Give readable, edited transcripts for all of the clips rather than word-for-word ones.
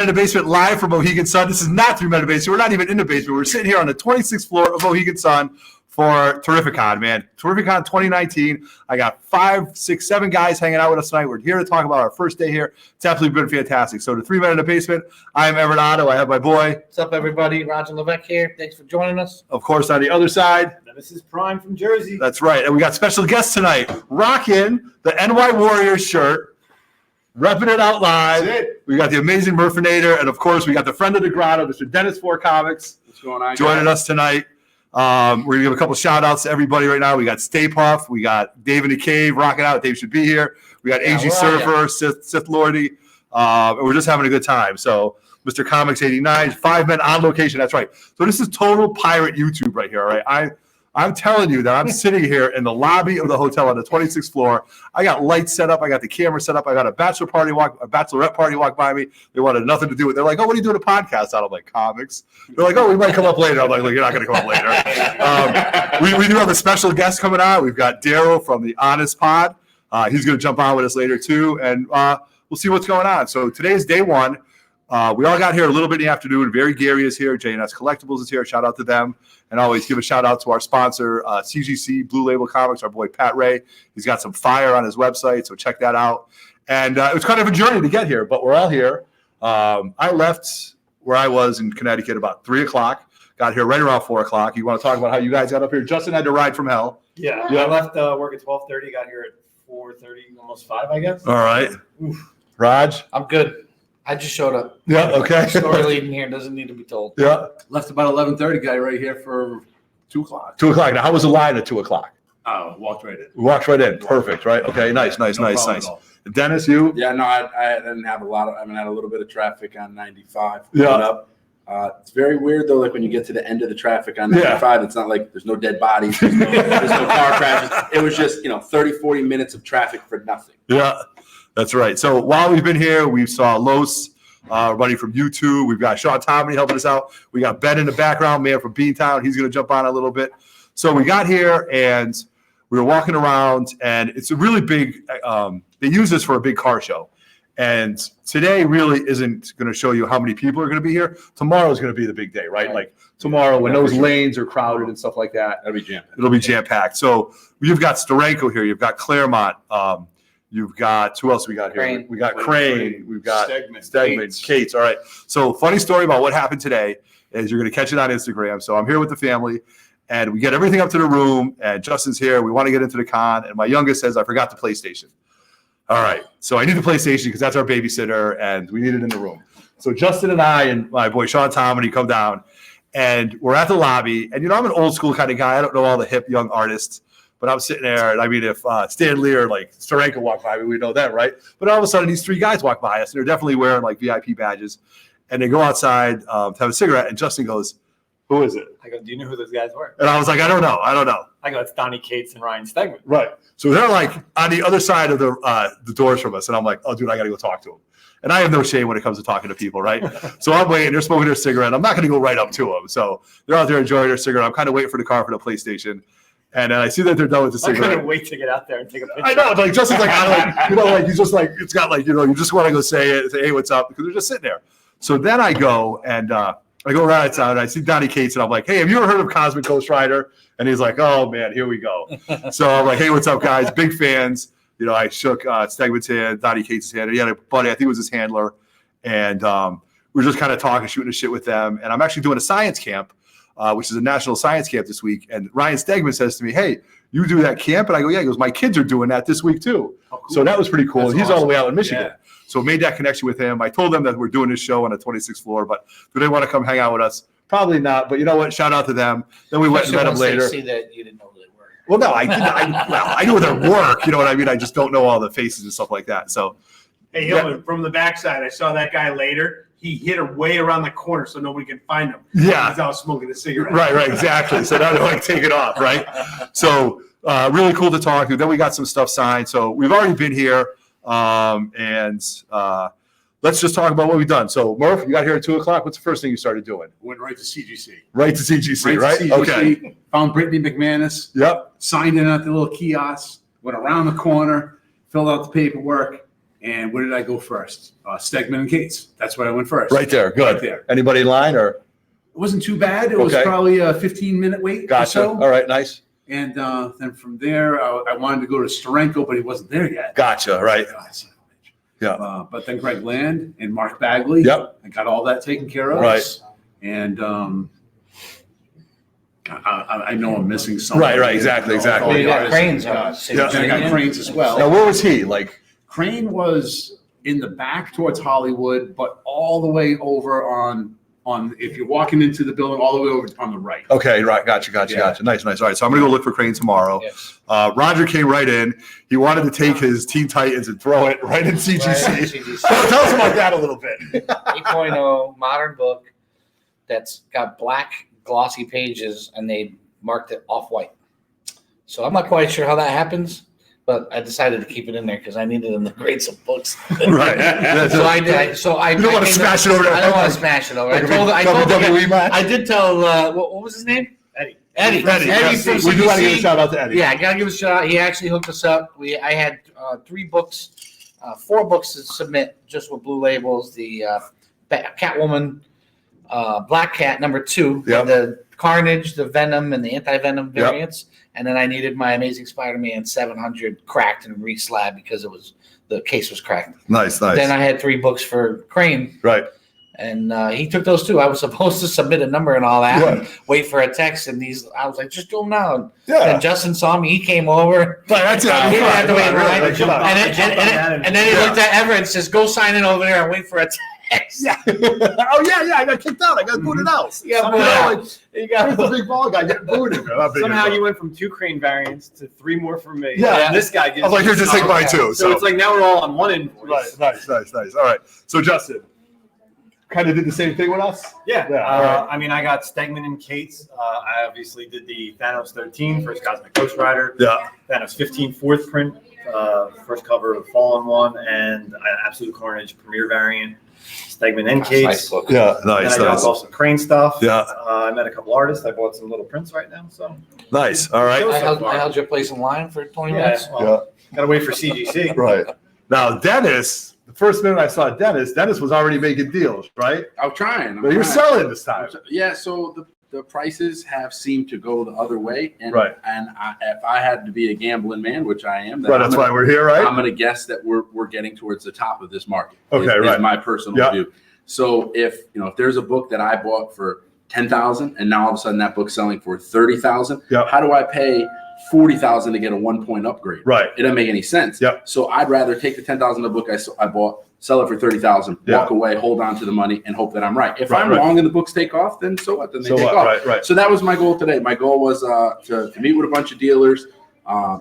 in the basement live from Mohegan Sun. This is not 3 Men in the Basement. We're not even in the basement. We're sitting here on the 26th floor of Mohegan Sun for Terrificon, man. Terrificon 2019. I got 5, 6, 7 guys hanging out with us tonight. We're here to talk about our first day here. It's absolutely been fantastic. So the 3 Men in the Basement, I am Everett Otto. I have my boy. What's up, everybody? Roger Levesque here. Thanks for joining us. Of course, on the other side. This is Prime from Jersey. That's right. And we got special guests tonight. Rocking the NY Warriors shirt. Repping it out live. That's it. We got the amazing Murphinator, and of course, we got the friend of the grotto, Mr. Dennis Four Comics. What's going on, joining us tonight. We're gonna give a couple shout outs to everybody right now. We got Stay Puff, we got Dave in the Cave rocking out. Dave should be here. We got AG Surfer, Sith Lordy, and we're just having a good time. So, Mr. Comics 89, 5 men on location. That's right. So this is total pirate YouTube right here. All right, I'm telling you that I'm sitting here in the lobby of the hotel on the 26th floor. I got lights set up. I got the camera set up. I got a bachelorette party walk by me. They wanted nothing to do with it. They're like, oh, what are you doing a podcast out of? Like, comics? They're like, oh, we might come up later. I'm like, you're not going to come up later. We do have a special guest coming on. We've got Daryl from the Honest Pod. He's going to jump on with us later, too. And we'll see what's going on. So today is day one. We all got here a little bit in the afternoon. Very Gary is here. J&S Collectibles is here. Shout out to them. And always give a shout out to our sponsor, CGC Blue Label Comics, our boy Pat Ray. He's got some fire on his website, so check that out. And it was kind of a journey to get here, but we're all here. I left where I was in Connecticut about 3 o'clock. Got here right around 4 o'clock. You want to talk about how you guys got up here? Justin had to ride from hell. Yeah. I left work at 12:30. Got here at 4:30, almost 5, I guess. All right. Oof. Raj? I'm good. I just showed up. Yeah, okay. Story leading here doesn't need to be told. Yeah. Left about 11:30. Guy right here for 2 o'clock. 2 o'clock. Now, how was the line at 2 o'clock? Oh, walked right in. Walked right in. Perfect, right? Okay, nice. Dennis, you? Yeah, no, I didn't have a lot of. I mean, I had a little bit of traffic on 95. Yeah. Up. It's very weird though. Like when you get to the end of the traffic on 95, it's not like there's no dead bodies, there's no car crashes. It was just 30, 40 minutes of traffic for nothing. Yeah, that's right. So while we've been here, we saw Los. Everybody from YouTube. We've got Sean Tomney helping us out. We got Ben in the background, man from Beantown. He's going to jump on a little bit. So we got here and we were walking around, and it's a really big. They use this for a big car show, and today really isn't going to show you how many people are going to be here. Tomorrow is going to be the big day, right? Like tomorrow when those lanes are crowded and stuff like that, it'll be jam packed. So you've got Steranko here. You've got Claremont. You've got, who else we got here? Crane. We got Crane. We've got Stegman. Kate's. All right. So funny story about what happened today is you're going to catch it on Instagram. So I'm here with the family, and we get everything up to the room, and Justin's here. We want to get into the con, and my youngest says, I forgot the PlayStation. All right. So I need the PlayStation because that's our babysitter, and we need it in the room. So Justin and I and my boy Sean Tomney come down, and we're at the lobby. And, I'm an old school kind of guy. I don't know all the hip young artists. But I'm sitting there, and I mean, if Stan Lee or like Steranko walk by me, we know that, right? But all of a sudden, these 3 guys walk by us, and they're definitely wearing like VIP badges. And they go outside to have a cigarette, and Justin goes, "Who is it?" I go, do you know who those guys were? And I was like, I don't know. I go, it's Donnie Cates and Ryan Stegman. Right. So they're like on the other side of the doors from us, and I'm like, oh, dude, I got to go talk to them. And I have no shame when it comes to talking to people, right? So I'm waiting. They're smoking their cigarette. I'm not going to go right up to them. So they're out there enjoying their cigarette. I'm kind of waiting for the car for the PlayStation. And I see that they're done with the cigarette. I couldn't wait to get out there and take a picture. I know, like Justin's like, he's just like, it's got like, you just want to go say hey, what's up? Because they're just sitting there. So then I go and I go right outside and I see Donnie Cates and I'm like, hey, have you ever heard of Cosmic Ghost Rider? And he's like, oh man, here we go. So I'm like, hey, what's up, guys? Big fans. I shook Stegman's hand, Donnie Cates' hand. And he had a buddy, I think it was his handler, and we were just kind of talking, shooting the shit with them. And I'm actually doing a science camp. Which is a national science camp this week. And Ryan Stegman says to me, hey, you do that camp? And I go, yeah. He goes, my kids are doing that this week too. Oh, cool. So that was pretty cool. And he's awesome. All the way out in Michigan. Yeah. So made that connection with him. I told them that we're doing this show on the 26th floor, but do they want to come hang out with us? Probably not. But you know what? Shout out to them. Then we went and met them later. See that you didn't know who they were. Well, no, I knew their work. You know what I mean? I just don't know all the faces and stuff like that. So, hey, Hillman, from the backside, I saw that guy later. He hid her way around the corner so nobody can find him. Yeah. He's out smoking a cigarette. Right, exactly. So now they're like, take it off, right? So really cool to talk to. Then we got some stuff signed. So we've already been here. And let's just talk about what we've done. So Murph, you got here at 2 o'clock. What's the first thing you started doing? Went right to CGC. Right to CGC, right? To CGC, okay. Found Brittany McManus. Yep. Signed in at the little kiosk. Went around the corner. Filled out the paperwork. And where did I go first? Stegman and Cates. That's where I went first. Right there. Good. Right there. Anybody in line or? It wasn't too bad. It was Okay. probably a 15-minute wait. Gotcha. Or so. All right. Nice. And then from there, I wanted to go to Steranko, but he wasn't there yet. Gotcha. Right. God, son of a bitch. Yeah. But then Greg Land and Mark Bagley. Yep. I got all that taken care of. Right. And I know I'm missing something. Right. Exactly. Exactly. Well, you got Cranes. Yeah. I got Cranes as well. Now, where was he? Like, Crane was in the back towards Hollywood, but all the way over on if you're walking into the building, all the way over on the right. okay. Right. Gotcha. Yeah. Nice. All right. So I'm going to go look for Crane tomorrow. Yes. Roger came right in. He wanted to take his Teen Titans and throw it right in CGC. Right, CGC. Tell us about that a little bit. 8.0 modern book that's got black glossy pages and they marked it off-white. So I'm not quite sure how that happens, but I decided to keep it in there because I needed them to grade some books. Right. So I did. You don't want to smash it over there. I don't want to smash it over. Like I told the WWE guy, match? I did tell what was his name? Eddie. Eddie yes. from We do want to give a CBC. shout out to Eddie. Yeah, I gotta give a shout out. He actually hooked us up. I had 3 books, 4 books to submit just with blue labels. The Catwoman, Black Cat #2, Yep. the Carnage, the Venom, and the Anti-Venom Yep. variants. And then I needed my Amazing Spider-Man 700 cracked and re-slabbed because the case was cracked. Nice. Then I had 3 books for Crane, Right. and he took those 2. I was supposed to submit a number and all that, Right. and wait for a text. And I was like, just do them now. Yeah. And Justin saw me. He came over. That's it. He didn't have to wait in line. Right, come on. And then he looked at Everett and says, go sign in over there and wait for a text. Yeah. Oh yeah. I got kicked out. I got booted out. Yeah, Somehow- boy. You got Here's the big ball guy getting booted. Somehow you went from 2 Crane variants to 3 more from me. Yeah. And this guy gives I was like, here, just take mine too. So it's like now we're all on one invoice. Right. Nice. All right. So Justin, kind of did the same thing with us. Yeah. Yeah, all right. I mean, I got Stegman and Cates. I obviously did the Thanos 13, first Cosmic Ghost Rider. Yeah. Thanos 15, 4th print, first cover of the Fallen one, and Absolute Carnage premiere variant. Stegman and Nice Cates. book. Yeah. And I dropped off some Crane stuff. Yeah. I met a couple artists. I bought some little prints right now. So Nice. All right. I held your place in line for 20 yeah, minutes. well, gotta wait for CGC. Right. Now, Dennis, the first minute I saw Dennis was already making deals, right? I'm trying. But you're selling this time. Yeah, so the prices have seemed to go the other way, and Right. if I had to be a gambling man, which I am, then Right. That's why we're here, right? I'm going to guess that we're getting towards the top of this market. Okay, is right. my personal Yeah. view. So if there's a book that I bought for 10,000 and now all of a sudden that book's selling for 30,000, Yeah. how do I pay 40,000 to get a 1-point upgrade? Right. It doesn't make any sense. Yep. So I'd rather take the 10,000 book I bought, sell it for 30,000, Yeah. walk away, hold on to the money, and hope that I'm right. If Right, I'm right. wrong and the books take off, then so what? Then they So take what? off. Right. So that was my goal today. My goal was to meet with a bunch of dealers,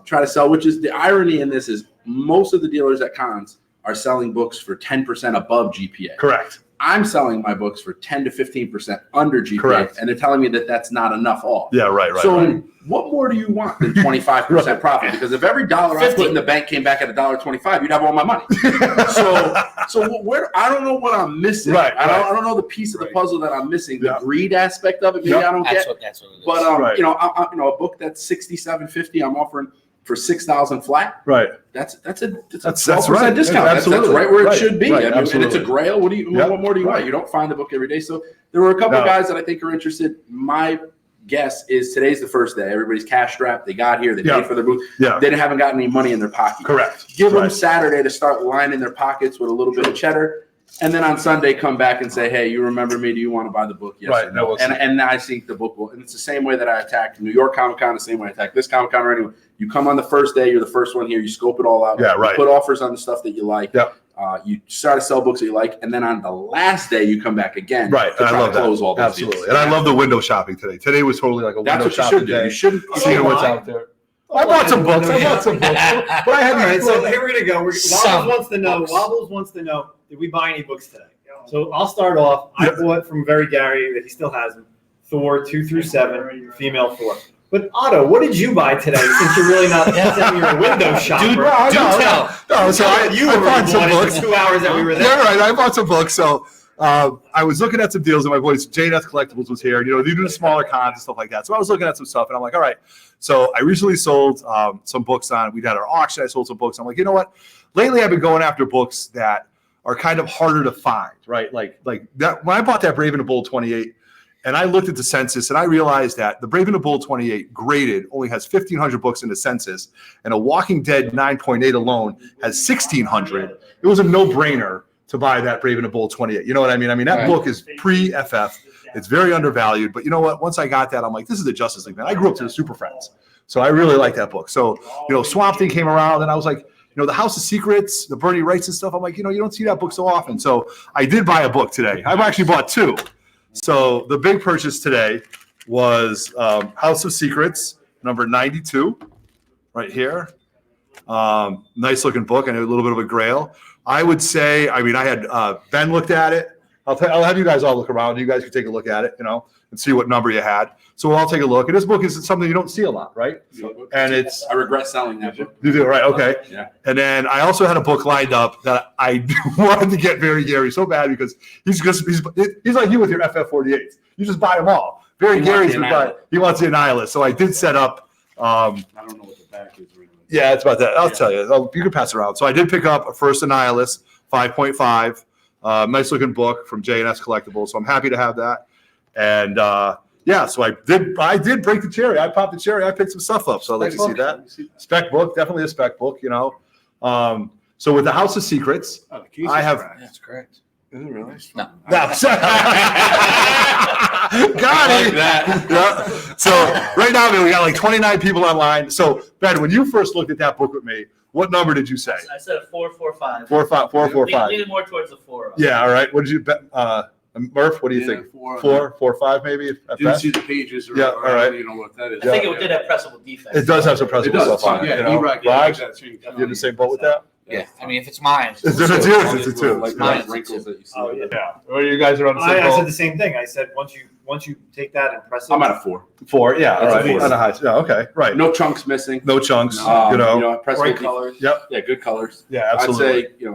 try to sell, which is the irony in this is most of the dealers at cons are selling books for 10% above GPA. Correct. I'm selling my books for 10 to 15% under GPA, Correct. and they're telling me that that's not enough off. Yeah. Right. So what more do you want than 25% profit? Because if every dollar I put in the bank came back at $1.25, you'd have all my money. So where I don't know what I'm missing. Right, I don't know the piece of the puzzle that I'm missing. The Yeah. greed aspect of it, maybe Yeah. I don't That's get. what it is. But Right. a book that's $67.50, I'm offering for $6,000 flat. Right. That's a That's 12% right. discount. That's Absolutely. right where Right. it should be. Right. I mean, and it's a Absolutely. grail. What Yeah. more do you Right. want? You don't find the book every day. So there were a couple No. guys that I think are interested. My guess is today's the first day. Everybody's cash strapped. They got here. They Yeah. paid for their booth. Yeah. They haven't gotten any money in their pocket. Correct. Give them Right. Saturday to start lining their pockets with a little bit of cheddar. And then on Sunday, come back and say, hey, you remember me? Do you want to buy the book? Yes Right. or No, no? we'll see. And I think the book will. And it's the same way that I attacked New York Comic Con, the same way I attacked this Comic Con or anyway. You come on the first day, you're the first one here. You scope it all out. Yeah, You right. put offers on the stuff that you like. Yep. You start to sell books that you like. And then on the last day, you come back again. Right. To And I try love to that. close all those Absolutely. deals. And I love the window shopping today. Today was totally like a That's window what you shopping should do. day. You shouldn't. Seeing what's out there. I bought some books. But I had All right, these so books. here we're gonna go. Some Wobbles wants to know. books. Wobbles wants to know. Did we buy any books today? So I'll start off. I Yeah. bought from Very Gary that he still has them. Thor 2 through 7, female Thor. But Otto, what did you buy today? Since you're really not saying you're a window shopper. Dude, No, do no, tell. No, so you I were bought some books. the 2 hours that we were there. Yeah, right. I bought some books. So I was looking at some deals, and my boy JNF Collectibles was here. They do the smaller cons and stuff like that. So I was looking at some stuff, and I'm like, all right. So I recently sold some books on. We had our auction. I sold some books. I'm like, you know what? lately I've been going after books that are kind of harder to find, right? Like that when I bought that Brave and the Bold 28, and I looked at the census and I realized that the Brave and the Bold 28 graded only has 1,500 books in the census, and a Walking Dead 9.8 alone has 1,600. It was a no-brainer to buy that Brave and the Bold 28. You know what I mean? I mean, that book is pre-FF. It's very undervalued. But you know what? Once I got that, I'm like, this is the Justice League, man. I grew up to the Super Friends. So I really like that book. So, Swamp Thing came around, and I was like, the House of Secrets, the Bernie Wrights and stuff. I'm like, you don't see that book so often. So I did buy a book today. I've actually bought two. So the big purchase today was House of Secrets, number 92, right here. Nice looking book and a little bit of a grail. I would say, I had Ben looked at it. I'll have you guys all look around. You guys can take a look at it, and see what number you had. So we'll all take a look. And this book is something you don't see a lot, right? And it's I regret selling that book. You do, right? Okay. Yeah. And then I also had a book lined up that I wanted to get Very Gary so bad because he's like you with your FF48s. You just buy them all. Very Gary's he wants the Annihilist. So I did set up. I don't know what the back is. Really. Yeah, it's about that. I'll tell you. You can pass it around. So I did pick up a First Annihilist 5.5. Nice looking book from J&S Collectibles. So I'm happy to have that. And so I did break the cherry. I popped the cherry. I picked some stuff up. So I'd like to see that. Spec book, definitely a spec book, So with the House of Secrets, I have. That's correct. Is it really? No. Got it. That. Yeah. So right now, man, we got like 29 people online. So Ben, when you first looked at that book with me, what number did you say? I said a 445. 445. Leaning more towards the 4. Yeah. All right. What did you bet? Murph, what do you think? 4.5 maybe. Didn't see the pages. Yeah, all right. You know what that is. I think it did have pressable defense. It does have some pressable stuff on it. Yeah, Raj, you in the same boat with that? Yeah, I mean, if it's mine, It's yours. It's a two. Like Mine. wrinkles that you see. Oh, yeah. Well, you guys are on the same I said boat. the same thing. I said once you take that and press it. I'm at a 4. 4. Yeah. All That's a right. four. On a high. Yeah. Okay. Right. No chunks missing. No chunks. Press Bright with- colors. Yep. Yeah, good colors. Yeah. Absolutely. I'd say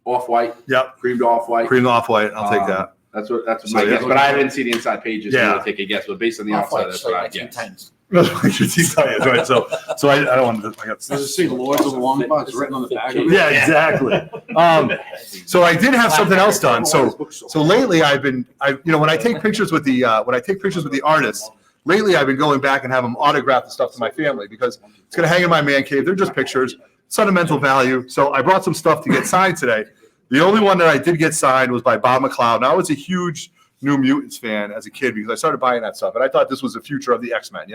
off-white. Yep. Creamed off-white. Cream off white. I'll take that. That's what So, my yeah. guess. But I didn't see the inside pages Yeah. to really take a guess. But based on the outside, that's what I guess. Right. So I don't want to. I got. Does it say Lords of the Long Box written on the back of it? Yeah. Exactly. So I did have something else done. So lately when I take pictures with the artists, lately I've been going back and have them autograph the stuff to my family because it's going to hang in my man cave. They're just pictures, sentimental value. So I brought some stuff to get signed today. The only one that I did get signed was by Bob McLeod. Now I was a huge New Mutants fan as a kid because I started buying that stuff, and I thought this was the future of the X-Men,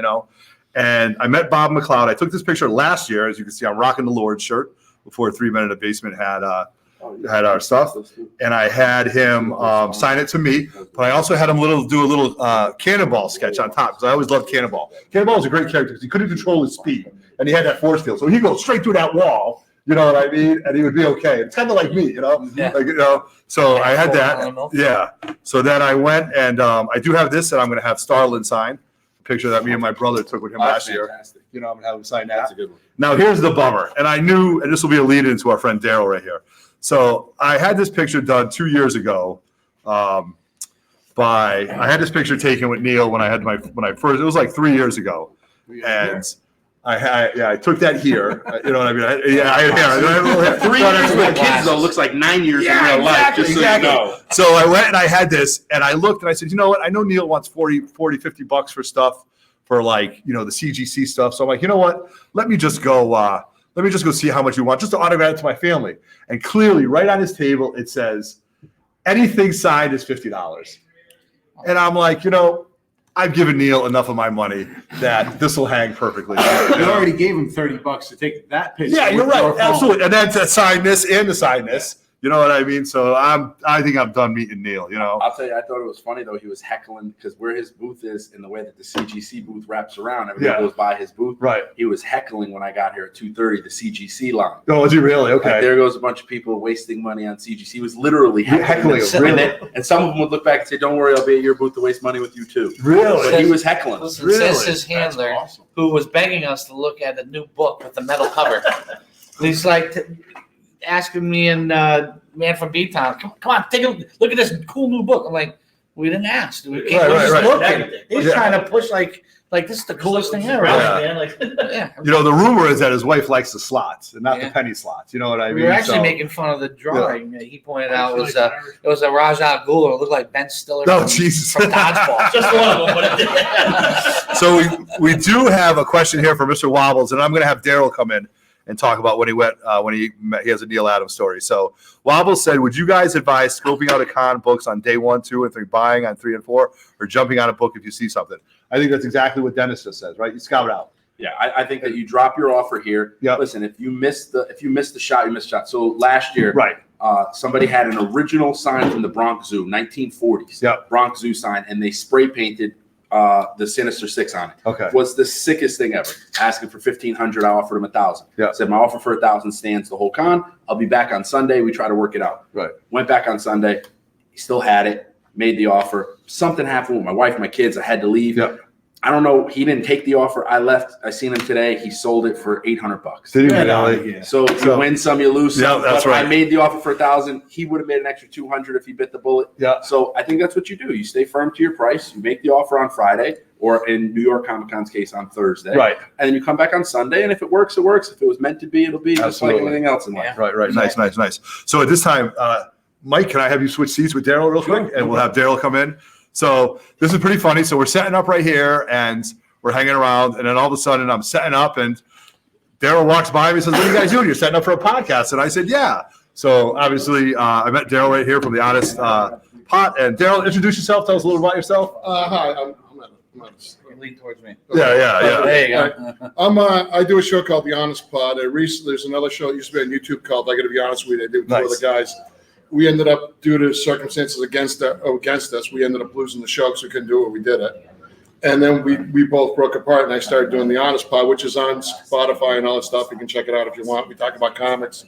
And I met Bob McLeod. I took this picture last year, as you can see. I'm rocking the Lord shirt before 3 Men in the Basement had our stuff, and I had him sign it to me. But I also had him do a little Cannonball sketch on top because I always loved Cannonball. Cannonball was a great character because he couldn't control his speed, and he had that force field, so he goes straight through that wall. You know what I mean? And he would be okay. It's kind of like me, Yeah. So I had that. Yeah. So then I went and I do have this that I'm going to have Starlin sign. A picture that me and my brother took with him last year. Fantastic. I'm going to have him sign that. That's a good one. Now here's the bummer. And I knew, and this will be a lead into our friend Daryl right here. So I had this picture done 2 years ago. I had this picture taken with Neil when I first, it was like 3 years ago. And I took that here. You know what I mean? I had hair. 3 years with kids, though, looks like 9 years in real life, just so you know. So I went and I had this, and I looked and I said, you know what? I know Neil wants $40-$50 for stuff for the CGC stuff. So I'm like, you know what? Let me just go see how much you want, just to autograph it to my family. And clearly, right on his table, it says, anything signed is $50. And I'm like, I've given Neil enough of my money that this will hang perfectly. You already gave him $30 to take that picture. Yeah, you're with your right. phone. Absolutely. And then to sign this and to sign this. You know what I mean? So I think I'm done meeting Neil, I'll tell you, I thought it was funny, though. He was heckling because where his booth is and the way that the CGC booth wraps around, everybody goes by his booth. Right. He was heckling when I got here at 2:30, the CGC line. Oh, is he really? Okay. Like, there goes a bunch of people wasting money on CGC. He was literally heckling them. Really? And some of them would look back and say, don't worry, I'll be at your booth to waste money with you, too. Really? But he was heckling. Listen, Really? says his handler, who was begging us to look at the new book with the metal cover. He's like asking me and Man from B-Town, come on, take a look at this cool new book. I'm like, we didn't ask. We Right. looking. He's trying to push Like, this is the coolest thing ever. Yeah. Man. Like, Yeah. You know, the rumor is that his wife likes the slots and not Yeah. the penny slots. You know what I mean? We were actually So- making fun of the drawing that he pointed out. It was a Rajah Ghul. It looked like Ben Stiller Oh, from, Jesus. from Dodgeball. just one of them, but it So we do have a question here for Mr. Wobbles, and I'm going to have Daryl come in and talk about when he went when he has a Neil Adams story. So Wobbles said, "Would you guys advise scoping out a con books on day 1, 2, and 3, buying on 3 and 4, or jumping on a book if you see something?" I think that's exactly what Dennis just says, right? You scout out. Yeah, I think that you drop your offer here. Yep. Listen, if you miss the shot, you missed the shot. So last year, Right. somebody had an original sign from the Bronx Zoo, 1940s. Yep. Bronx Zoo sign, and they spray painted the Sinister Six on it. Okay. Was the sickest thing ever. Asking for $1,500, I offered him $1,000. Yeah. Said my offer for $1,000 stands the whole con. I'll be back on Sunday. We try to work it out. Right. Went back on Sunday. He still had it. Made the offer. Something happened with my wife, my kids. I had to leave. Yeah. I don't know. He didn't take the offer. I left. I seen him today. He sold it for $800. Did he Get out of really? here. So you So- win some, you lose some. Yeah, that's but right. I made the offer for $1,000. He would have made an extra $200 if he bit the bullet. Yeah. So I think that's what you do. You stay firm to your price. You make the offer on Friday, or in New York Comic Con's case on Thursday. Right. And then you come back on Sunday, and if it works, it works. If it was meant to be, it'll be just Absolutely. like anything else in life. Yeah. Right. Right. Nice. Nice. Nice. So at this time, Mike, can I have you switch seats with Daryl real quick, and we'll have Daryl come in. So this is pretty funny. So we're setting up right here, and we're hanging around, and then all of a sudden I'm setting up, and Daryl walks by me and says, "What are you guys doing? You're setting up for a podcast?" And I said, "Yeah." So obviously, I met Daryl right here from the Honest Pot. And Daryl, introduce yourself. Tell us a little about yourself. Hi, I'm Lean towards me. Yeah, yeah, yeah. There you go. I do a show called The Honest Pod. Recently, there's another show that used to be on YouTube called I Got to Be Honest with You. I do with two Nice. other guys. We ended up, due to circumstances against us, we ended up losing the show because we couldn't do it. We did it. And then we both broke apart, and I started doing The Honest Pod, which is on Spotify and all that stuff. You can check it out if you want. We talk about comics,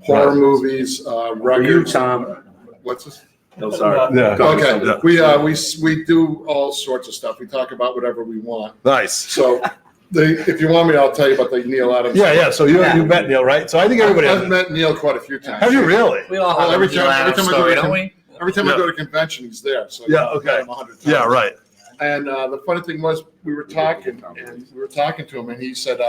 horror Right. movies, You, records. Tom. What's this? No, sorry. Yeah. Okay. We do all sorts of stuff. We talk about whatever we want. Nice. So if you want me, I'll tell you about the Neil Adams. Yeah, yeah. So you met Neil, right? So I think everybody I've met Neil quite a few times. Have you really? We all Well, have every a Neil time- Adams every time I story, go to don't we? Every time Yeah. I go to a convention, he's there. So Yeah, I've okay. met him 100 times. Yeah, right. And the funny thing was, we were talking to him, and he said,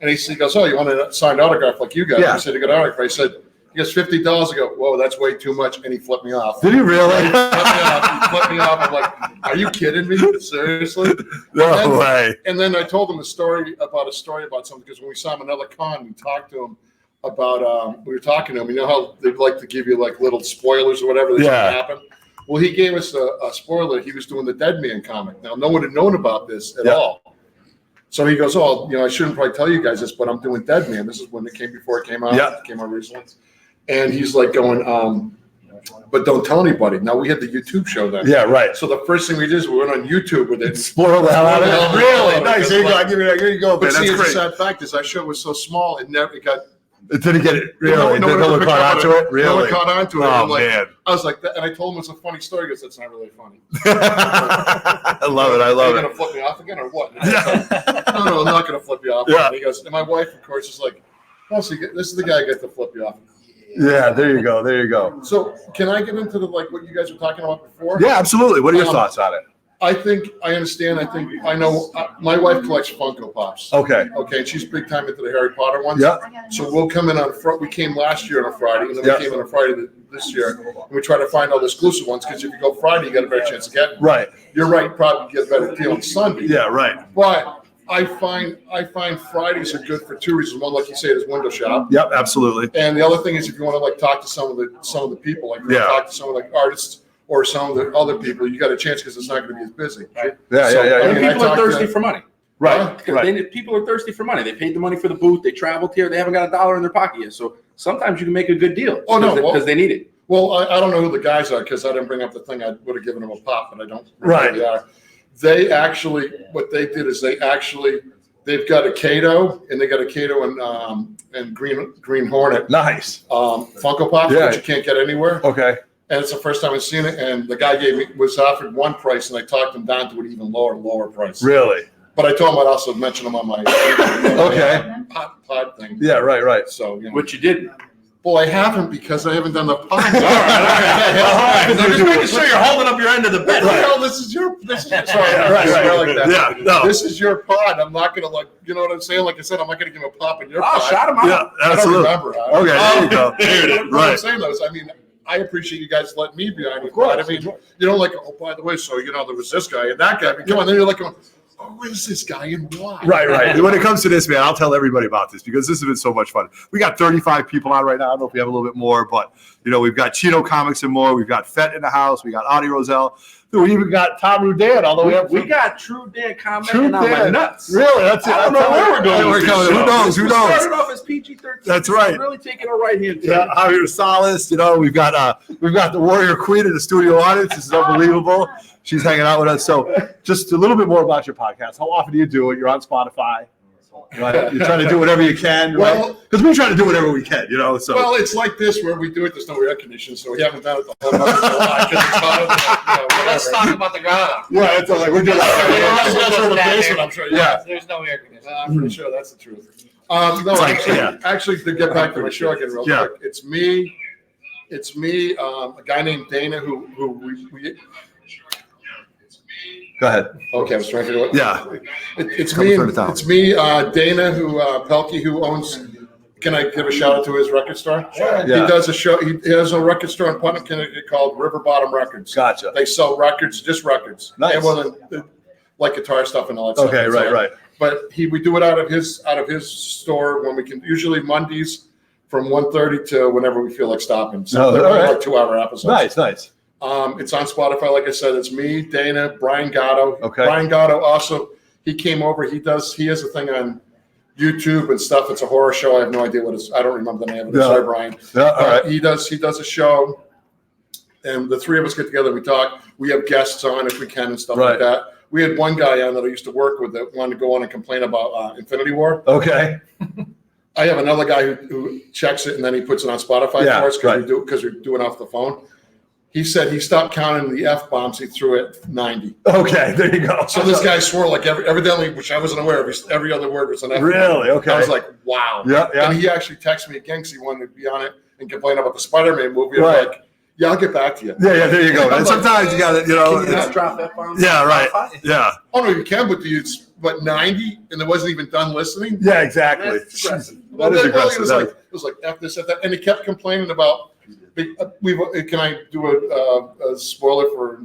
he goes, "Oh, you want a signed autograph like you guys?" Yeah. I said, "You got an autograph." I said, "He goes $50." I go, "Whoa, that's way too much," and he flipped me off. Did he really? He flipped me off. I'm like, "Are you kidding me? Seriously?" No way. And then I told him a story about something, because when we saw him another con, we talked to him about, we were talking to him. You know how they like to give you like little spoilers or whatever that's Yeah. going to happen? Well, he gave us a spoiler. He was doing the Dead Man comic. Now, no one had known about this at Yeah. all. So he goes, "Oh, I shouldn't probably tell you guys this, but I'm doing Dead Man." This is when it came before it came out. Yeah. It came out recently. And he's like going, "But don't tell anybody." Now, we had the YouTube show then. Yeah, right. So the first thing we did is we went on YouTube with it. Spoil the hell out of it. Really? Nice. Here you go. Like- Here you go, man. But see, That's it's a great. sad fact is our show was so small, it got It didn't get it. Really? no one No ever one picked caught up onto on it? No one Really? caught on to it. Oh, I'm like, man. I was like, and I told him it's a funny story. He goes, "That's not really funny." I love it. I love Are you it. gonna flip me off again or what? And I was like, no, I'm not gonna flip you off. Yeah. And he goes, and my wife, of course, is like, "Oh, so this is the guy I get to flip you off." Yeah, there you go. There you go. So can I get into what you guys were talking about before? Yeah, absolutely. What are your thoughts on it? I think I understand. I know. My wife collects Funko Pops. Okay. Okay, and she's big time into the Harry Potter ones. Yeah. So we'll come in on we came last year on a Friday, and then Yeah. we came in on a Friday this year, and we try to find all the exclusive ones, because if you go Friday, you got a better chance of getting them. Right. You're right, you probably get a better deal on Sunday. Yeah, right. But I find Fridays are good for two reasons. One, like you say, is window shop, Yep, absolutely. and the other thing is if you want to talk to some of the people, like Yeah. talk to some of the artists or some of the other people, you got a chance because it's not going to be as busy. Yeah, So, yeah, yeah. I And mean, people are talked to- thirsty for money. Right. Because Right. people are thirsty for money. They paid the money for the booth. They traveled here. They haven't got $1 in their pocket yet. So sometimes you can make a good deal. Oh, no, well- because they need it. Well, I don't know who the guys are because I didn't bring up the thing. I would have given them a pop, but I don't. remember Right. who they are. They actually, what they did is they've got a Kato, and they got a Kato and Green Hornet Nice. Funko Pops, Yeah. which you can't get anywhere. Okay. And it's the first time I've seen it. And the guy was offered one price, and I talked him down to an even lower price. Really? But I told him I'd also mention them on my Okay. pod thing. Yeah, right, right. So Which you didn't. Well, I haven't because I haven't done the podcast. All right. I'm just making sure you're holding up your end of the bed. No, this is sorry, like that. Yeah, no. This is your pod. I'm not gonna you know what I'm saying? Like I said, I'm not gonna give him a pop in your pod. Shout him out. Yeah, I don't absolutely. remember. Okay, there you go. What I'm Right. saying though is, I mean, I appreciate you guys letting me be on your pod. I mean, you don't like, oh, by the way, so there was this guy and that guy. I mean, come on, then you're like, who is this guy and why? Right. When it comes to this, man, I'll tell everybody about this because this has been so much fun. We got 35 people on right now. I don't know if we have a little bit more, but we've got Chino Comics and more. We've got Fett in the house. We got Audie Roselle. Dude, we even got Tom Rudan all the way up. We got True Dan commenting True on my Dan. nuts. Really? That's it. I don't know where we're going with this. Who knows? We started off as PG-13. That's This is right. really taking a right hand. Yeah, Javier Salas. We've got the Warrior Queen in the studio audience. This is unbelievable. She's hanging out with us. So, just a little bit more about your podcast. How often do you do it? You're on Spotify. Right? You're trying to do whatever you can, right? Because we try to do whatever we can, So Well, it's like this where we do it. There's no air conditioning, so we haven't done it the whole month of July because it's hot. Let's talk about the ground. right, it's like we're doing That's in the basement, I'm sure. Yeah. There's no air conditioning. I'm pretty sure that's the truth. No, like, actually, to get back to my show again, real Yeah. quick, it's me, a guy named Dana who we Go ahead. okay, I was trying to do it. Yeah. It's Come me. through the town. It's me, Dana, Pelkey, who owns. Can I give a shout out to his record store? Yeah. He does a show. He has a record store in Putnam, Connecticut called River Bottom Records. Gotcha. They sell records, just records. Nice. And like guitar stuff and all that stuff. Okay, right. But we do it out of his store when we can. Usually Mondays from 1:30 to whenever we feel like stopping. So they're all right. like 2-hour episodes. Nice. It's on Spotify. Like I said, it's me, Dana, Brian Gatto. Okay. Brian Gatto also, he came over. He has a thing on YouTube and stuff. It's a horror show. I have no idea what it's. I don't remember the name of it. Yeah. Sorry, Brian. Yeah, all right. He does a show, and the three of us get together. We talk. We have guests on if we can and stuff Right. like that. We had one guy on that I used to work with that wanted to go on and complain about Infinity War. Okay. I have another guy who checks it and then he puts it on Spotify Yeah, for us right. because we're doing it off the phone. He said he stopped counting the F-bombs. He threw it 90. Okay, there you go. So this guy swore like evidently, which I wasn't aware of, every other word was an F-bomb. Really? Okay. I was like, wow. Yeah. And he actually texted me again because he wanted to be on it and complain about the Spider-Man movie. Right. I'm like, yeah, I'll get back to you. Yeah, there you go. I'm And like, sometimes you got to, Can you it's- not drop that bomb? Yeah, right. Yeah. Oh, no, you can, but 90 and it wasn't even done listening? Yeah, exactly. That's aggressive. That is aggressive. It was like F this, F that. And he kept complaining about, can I do a spoiler for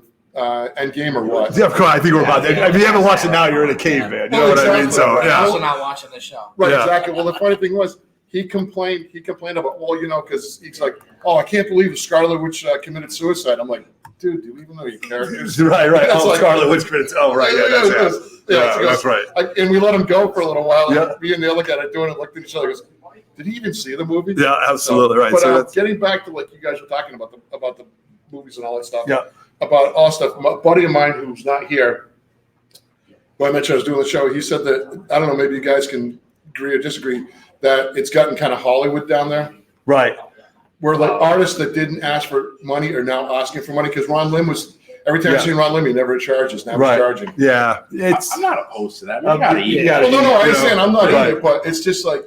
Endgame or what? Yeah, of course. I think we're about there. If you haven't watched it now, you're in a cave, man. You know Oh, what I mean? exactly. So, I'm yeah. also not watching this show. Right, Yeah. exactly. Well, the funny thing was, he complained about, because he's like, oh, I can't believe Scarlet Witch committed suicide. I'm like, dude, do we even know your characters? Right. It's Oh, like- Scarlet Witch credits. Oh, right. Yeah, that's right. And we let him go for a little while. Yeah. Me and the other guy are doing it, looked at each other, goes, did he even see the movie? Yeah, absolutely. Right. But So that's, getting back to like you guys were talking about the movies and all that stuff. Yeah. About all stuff. A buddy of mine who's not here, who I mentioned I was doing the show, he said that, I don't know, maybe you guys can agree or disagree, that it's gotten kind of Hollywood down there. right. Where like artists that didn't ask for money are now asking for money because Ron Lim was, every time I've seen Ron Lim, he never charges. Now Right. he's charging. Yeah. It's, I'm not opposed to that. You gotta eat you it. gotta Well, no, eat I it, understand. I'm not Right. in it, but it's just like,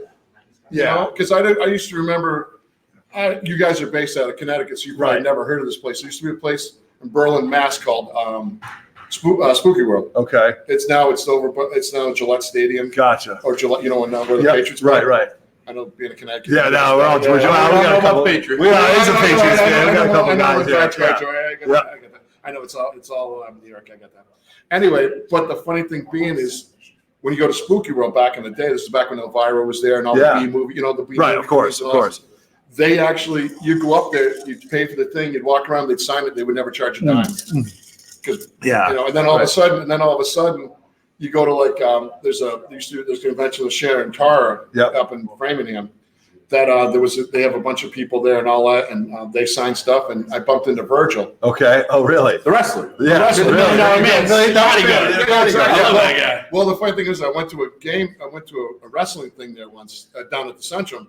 Yeah. because I used to remember, you guys are based out of Connecticut, so you've probably Right. never heard of this place. There used to be a place in Berlin, Mass called Spooky World. Okay. It's now Gillette Stadium Gotcha. or Gillette, where the Yeah. Patriots play. Right. I know being a Connecticut. Yeah, no, we're all Georgia. We got a couple. Patriots. We are. He's a Patriots fan. We got a couple guys here. I Yeah. get that. I know it's all New York. I get that. Anyway, but the funny thing being is when you go to Spooky World back in the day, this is back when Elvira was there and all Yeah. the B movie, the B Right. movie Of course. movies Of and all course. that. They actually, you go up there, you pay for the thing, you'd walk around, they'd sign it, they would never charge a dime. Because Yeah. and then all of a sudden, you go to like there's an convention with Sharon Tara Yep. up in Framingham. That they have a bunch of people there and all that, and they sign stuff. And I bumped into Virgil. Okay. Oh, really? The wrestler. Yeah. wrestler. Really? No, I mean, Yeah, that Well, the funny thing is, I went to a wrestling thing there once down at the Centrum,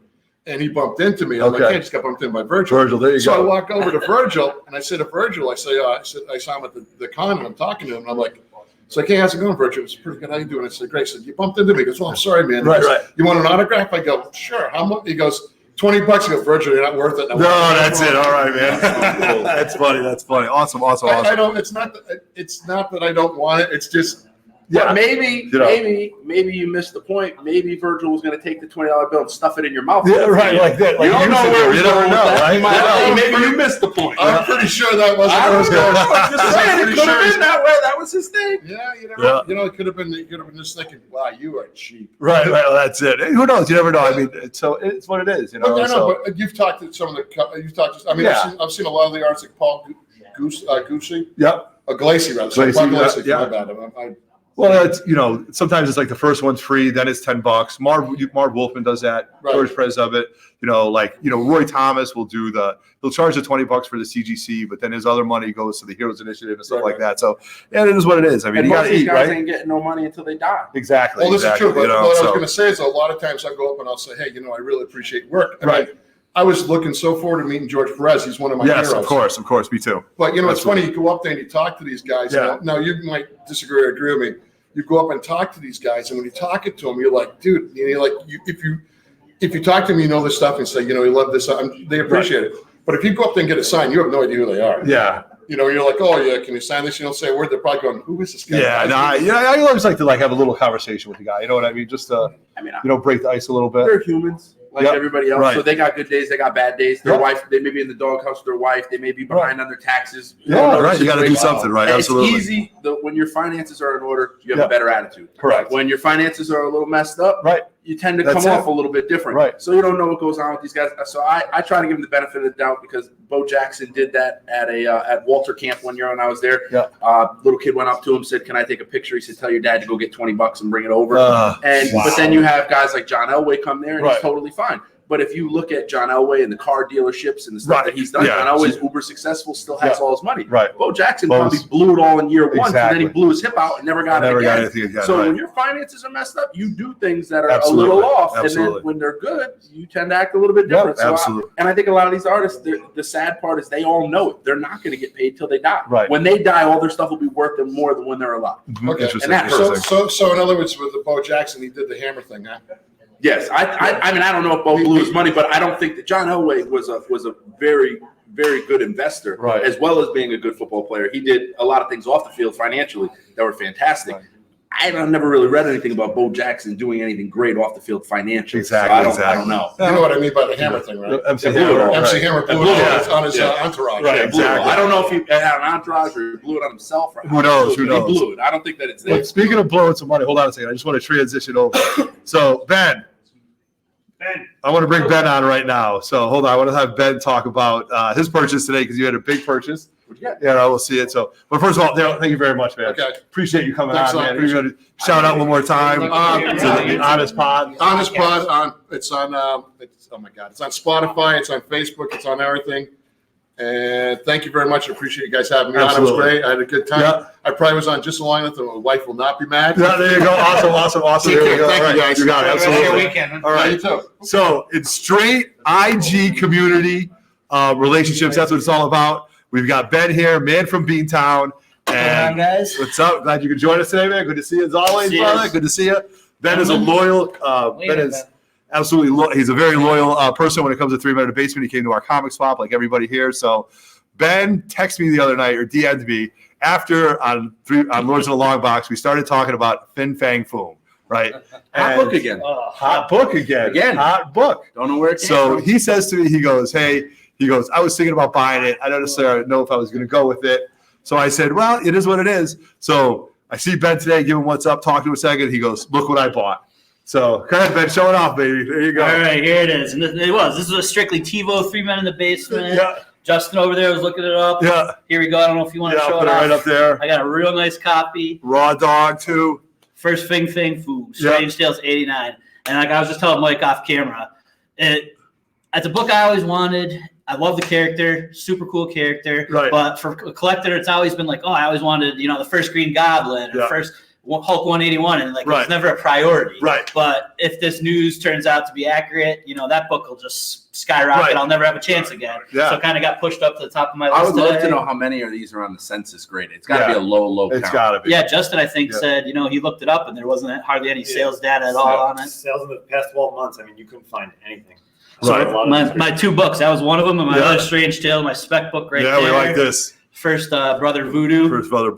and he bumped into me. I'm like, Okay. hey, I just got bumped in by Virgil. Virgil, there you So I go. walk over to Virgil, and I say to Virgil, I saw him at the con, and I'm talking to him, and I'm like, it's like, hey, how's it going, Virgil? It's pretty good. How you doing? I said, great. I said, you bumped into me. He goes, well, I'm sorry, man. He Right, goes, right. You want an autograph? I go, sure. How much? He goes, $20, you go, Virgil, you're not worth it. No, that's it. All right, man. That's funny. That's funny. Awesome. I don't. It's not that I don't want it. It's just. Yeah, maybe you missed the point. Maybe Virgil was going to take the $20 bill and stuff it in your mouth. Yeah, right, like that. Like you don't know where you never know, right? Maybe you missed the point. I'm pretty sure that wasn't. I don't know. I'm just saying it pretty could have sure been that way. That was his thing. Yeah, Yeah. it could have been. You could have been just thinking, "Wow, you are cheap." Right. Well, that's it. Who knows? You never know. I mean, it's what it is. You know. But I know, So, but you've talked to some of the. You've talked to. I mean, Yeah. I've seen a lot of the artists like Paul Goosey, yep. Glacy, rather. Glacy, Paul Glacy, yeah. my bad. Well, it's sometimes it's like the first one's free, then it's $10. Marv Wolfman does that. Right. George Perez of it. Roy Thomas will do he'll charge the $20 for the CGC, but then his other money goes to the Heroes Initiative and stuff Right, like that. So yeah, it is what it is. I mean, And you most got of to these eat, guys right? ain't getting no money until they die. Exactly. Well, this exactly, is true. But what I was so- going to say is a lot of times I go up and I'll say, "Hey, I really appreciate work." And Right. I was looking so forward to meeting George Perez. He's one of my Yes, heroes. of course, me too. But it's Absolutely. funny. You go up there and you talk to these guys. Yeah. Now you might disagree or agree with me. You go up and talk to these guys, and when you're talking to them, you're like, dude, if you talk to them, you know this stuff, and say, you love this, they appreciate it. But if you go up there and get a sign, you have no idea who they are. Yeah. You're like, oh yeah, can you sign this? You don't say a word. They're probably going, who is this guy? Yeah. I always like to have a little conversation with the guy. You know what I mean? Just to break the ice a little bit. They're humans like Yep. everybody else. Right. So they got good days, they got bad days. Their Yep. wife, they may be in the doghouse with their wife, they may be behind on their taxes. Yeah, right. You got to do something, right? And Absolutely. It's easy when your finances are in order, you have Yeah. a better attitude. Correct. When your finances are a little messed up, Right. you tend to That's come it. off a little bit different. Right. So you don't know what goes on with these guys. So I try to give them the benefit of the doubt because Bo Jackson did that at Walter Camp one year when I was there. Yeah. Little kid went up to him, said, "Can I take a picture?" He said, "Tell your dad to go get $20 and bring it over." Wow. But then you have guys like John Elway come there and Right. he's totally fine. But if you look at John Elway and the car dealerships and the stuff Right. that he's done, Yeah. John Elway's uber successful, still has Yeah. all his money. Right. Bo Jackson Bo's- probably blew it all in year one, and then Exactly. he blew his hip out and never got it again. anything again. So right. when your finances are messed up, you do things that are Absolutely. a little off, Absolutely. and then when they're good, you tend to act a little bit Yep, different. So absolutely. and I think a lot of these artists, the sad part is they all know it. They're not going to get paid till they die. Right. When they die, all their stuff will be worth them more than when they're alive. Okay. Interesting. And that Interesting. So in other words, with the Bo Jackson, he did the hammer thing, huh? Yes, I mean I don't know if Bo blew his money, but I don't think that John Elway was a very, very good investor, Right. as well as being a good football player. He did a lot of things off the field financially that were fantastic. Right. I've never really read anything about Bo Jackson doing anything great off the field financially. Exactly, So I don't know. You know what I mean by the hammer thing, right? MC Yeah, blew it Hammer, all. MC right. Hammer blew blew it it. on his Yeah. entourage. Right. Yeah, blew it all. Exactly. I don't know if he had an entourage or he blew it on himself. Or Who knows? He blew it. I don't think that it's there. Look, speaking of blowing some money, hold on a second. I just want to transition over. So Ben, I want to bring Ben on right now. So hold on. I want to have Ben talk about his purchase today because you had a big purchase. Yeah. Yeah, I will see it. So, but first of all, Daryl, thank you very much, man. Okay. Appreciate you coming Thanks on, a lot. man. We're going to shout out one more time to the Honest Pod. Honest Pod it's on oh my god, it's on Spotify, it's on Facebook, it's on everything. And thank you very much. I appreciate you guys having me on. It was Absolutely. great. I had a good time. Yeah. I probably was on just long enough that my wife will not be mad. Yeah, there you go. Awesome. Take There we care. go. Thank All you, right. guys. You got it. Have a good Absolutely. weekend. All Yeah, right. you too. So it's straight IG community relationships. That's what it's all about. We've got Ben here, man from Beantown. And guys. what's up? Glad you could join us today, man. Good to see you as always, See you. brother. Good to see you. Ben is a loyal. Ben is absolutely. He's a very loyal person when it comes to 3 Minute Basement. He came to our comic swap like everybody here. So Ben texted me the other night or DM'd me after on Lords of the Long Box. We started talking about Fin Fang Foom, right? Hot book again. Hot book again. Hot book. Don't know where it came So from. he says to me, he goes, I was thinking about buying it. I don't necessarily know if I was going to go with it. So I said, well, it is what it is. So I see Ben today, give him what's up, talk to him a second. He goes, look what I bought. So go ahead, Ben, show it off, baby. There you go. All right, here it is. And this was a strictly TiVo 3 Men in the Basement. Yeah, Justin over there was looking it up. yeah. Here we go. I don't know if you want to Yeah, show I'll put it it off. right up there. I got a real nice copy. Raw dog, too. First Fing Foo, Strange Tales 89. And like I was just telling Mike off camera, it's a book I always wanted. I love the character, super cool character. Right. But for a collector, it's always been like, oh, I always wanted, the first Green Goblin or Yeah. first Hulk 181, and Right. it's never a priority. Right. But if this news turns out to be accurate, that book will just skyrocket. Right. I'll never have a chance again. Yeah. So it kind of got pushed up to the top of my list. I would love today. to know how many of these are on the census grade. It's got to Yeah. be a low It's count. got to be. Yeah, Justin, I think Yeah. said, he looked it up and there wasn't hardly any sales data at all on it. Sales in the past 12 months, I mean, you couldn't find anything. So Right. my 2 books, that was one of them, and my other Strange Tale, my spec book right Yeah, there. we like this. First, Brother Voodoo. First Brother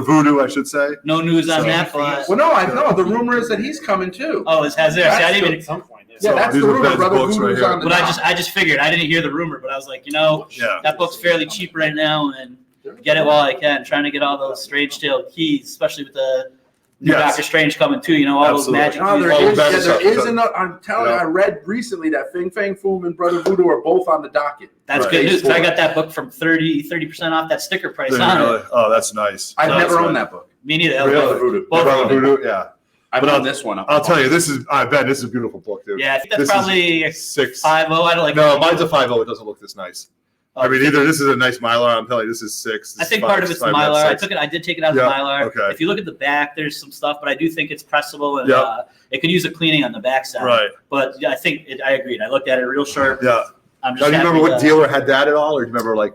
Voodoo, I should say. No news on So- that, but Well, no, I know. The rumor is that he's coming too. has there. See, I didn't even. At some point. Yeah, that's these the are rumor. Ben's Brother books right Voodoo's here. on the But dock. I just figured I didn't hear the rumor, but I was like, Yeah. that book's fairly cheap right now, and get it while I can. Trying to get all those Strange Tale keys, especially with the new Yes. Doctor Strange coming too. All Absolutely. those magic No, there keys. is, better yeah, stuff. there is enough. I'm telling Yeah. you, I read recently that Fing Fang Foom and Brother Voodoo are both on the docket. That's Right. good news. 'Cause I Phase got that book from 30% off that sticker price Did you on really? it. Oh, that's nice. I've That's never nice. owned that book. Me neither. Really? Brother Voodoo. Both Brother of them. Voodoo, yeah. I've But owned this one. I'll tell you, this is a beautiful book, dude. Yeah, I think that's This is probably 6. 5.0. I don't like. No, mine's a 5.0. It doesn't look this nice. I mean, either this is a nice Mylar. I'm telling you, this is 6. I think part of it's the Mylar. I did take it out of the Yeah, Mylar. okay. If you look at the back, there's some stuff, but I do think it's pressable and Yeah. it could use a cleaning on the backside. Right. But yeah, I agreed. I looked at it real sharp. Yeah. I'm Now, just do you remember happy what to- dealer had that at all, or do you remember like?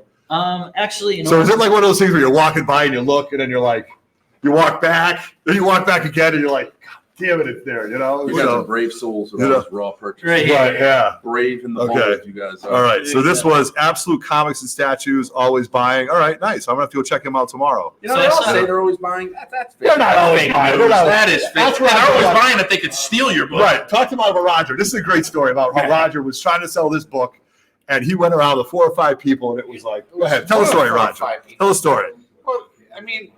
Actually, So is it like one of those things where you're walking by and you look, and then you're like, you walk back, then you walk back again, and you're like, God damn it, it's there, You guys are So- brave souls with You all know. this raw purchase. Right. Right. Yeah. Brave in the Okay. moment, you guys are. All right. So this was Absolute Comics and Statues, always buying. All right. Nice. I'm gonna have to go check him out tomorrow. You know, So they all that's- say they're always buying. That's fair. They're not always buying. They're not- That is fake. That's They're right. always buying if they could steal your book. Right. Talk to him about Roger. This is a great story about how Roger was trying to sell this book, and he went around with 4 or 5 people, and it was like, go ahead, tell the story, Roger. Tell the story. Well, I mean,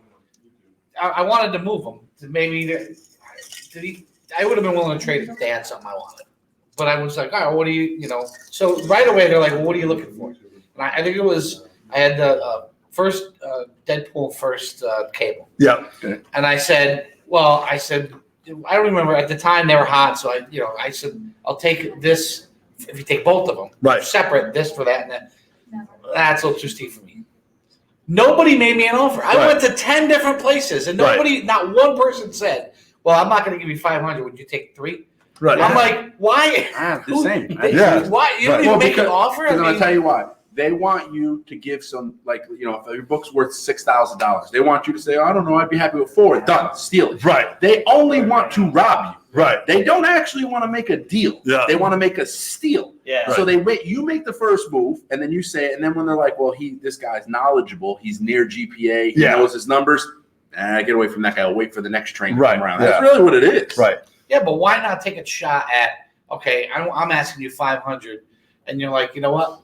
I wanted to move him to maybe. Did he? I would have been willing to trade his dad something I wanted, but I was like, all right, what do you? So right away they're like, well, what are you looking for? And I think it was I had the first Deadpool first cable, Yeah. and I said, I don't remember at the time they were hot, so I said I'll take this if you take both of them, Right. separate this for that and that. That's a little too steep for me. Nobody made me an offer. I Right. went to 10 different places, and not one person said, "Well, I'm not going to give you 500. Would you take 3?" Right. I'm like, "Why? The same. Yeah. Why you don't Right. even Well, make an because- offer?" Because I'm gonna tell you why. They want you to give some, like, if your book's worth $6,000, they want you to say, I don't know, I'd be happy with 4. Done. Steal it. Right. They only want to rob you. Right. They don't actually want to make a deal. Yeah. They want to make a steal. Yeah. Right. So you make the first move, and then you say it, and then when they're like, well, this guy's knowledgeable, he's near GPA, he Yeah. knows his numbers, get away from that guy. I'll wait for the next train to Right. come around. Yeah. That's really what it is. Right. Yeah, but why not take a shot at? Okay, I'm asking you 500, and you're like, you know what?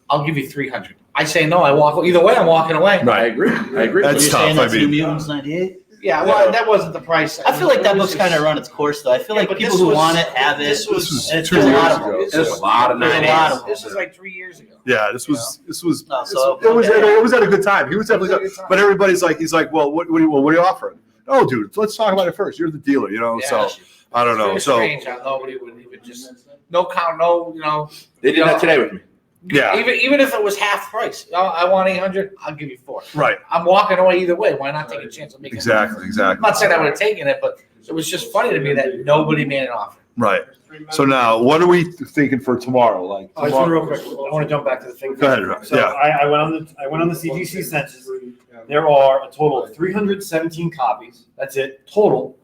I'll give you 300. I say no. I walk. Either way, I'm walking away. I agree. That's You're tough, saying that's I mean- New Mutants 98? Yeah, well, that wasn't the price. I feel like that book's kind of run its course, though. I feel like but people this who was- want it have it. this was and it's 2 been a years lot of ago. them. There's a lot of There's a 98s. lot of them. This was like 3 years ago. Yeah. This was. No, so- it was at a good time. He was definitely. It was a good time. But everybody's like, he's like, well, what are you offering? Oh, dude, let's talk about it first. You're the dealer, Yeah. So I don't know. It's So very strange how nobody would even just no count, no. They did that today with me. yeah. Even if it was half price, I want 800. I'll give you 4. Right. I'm walking away either way. Why not take a chance of making? Exactly. I'm not saying I would have taken it, but it was just funny to me that nobody made an offer. Right. So now, what are we thinking for tomorrow? Like, Just tomorrow? real quick, I want to jump back to the thing. Go ahead, Rob. So Yeah. I went on the CGC census. There are a total of 317 copies. That's it total.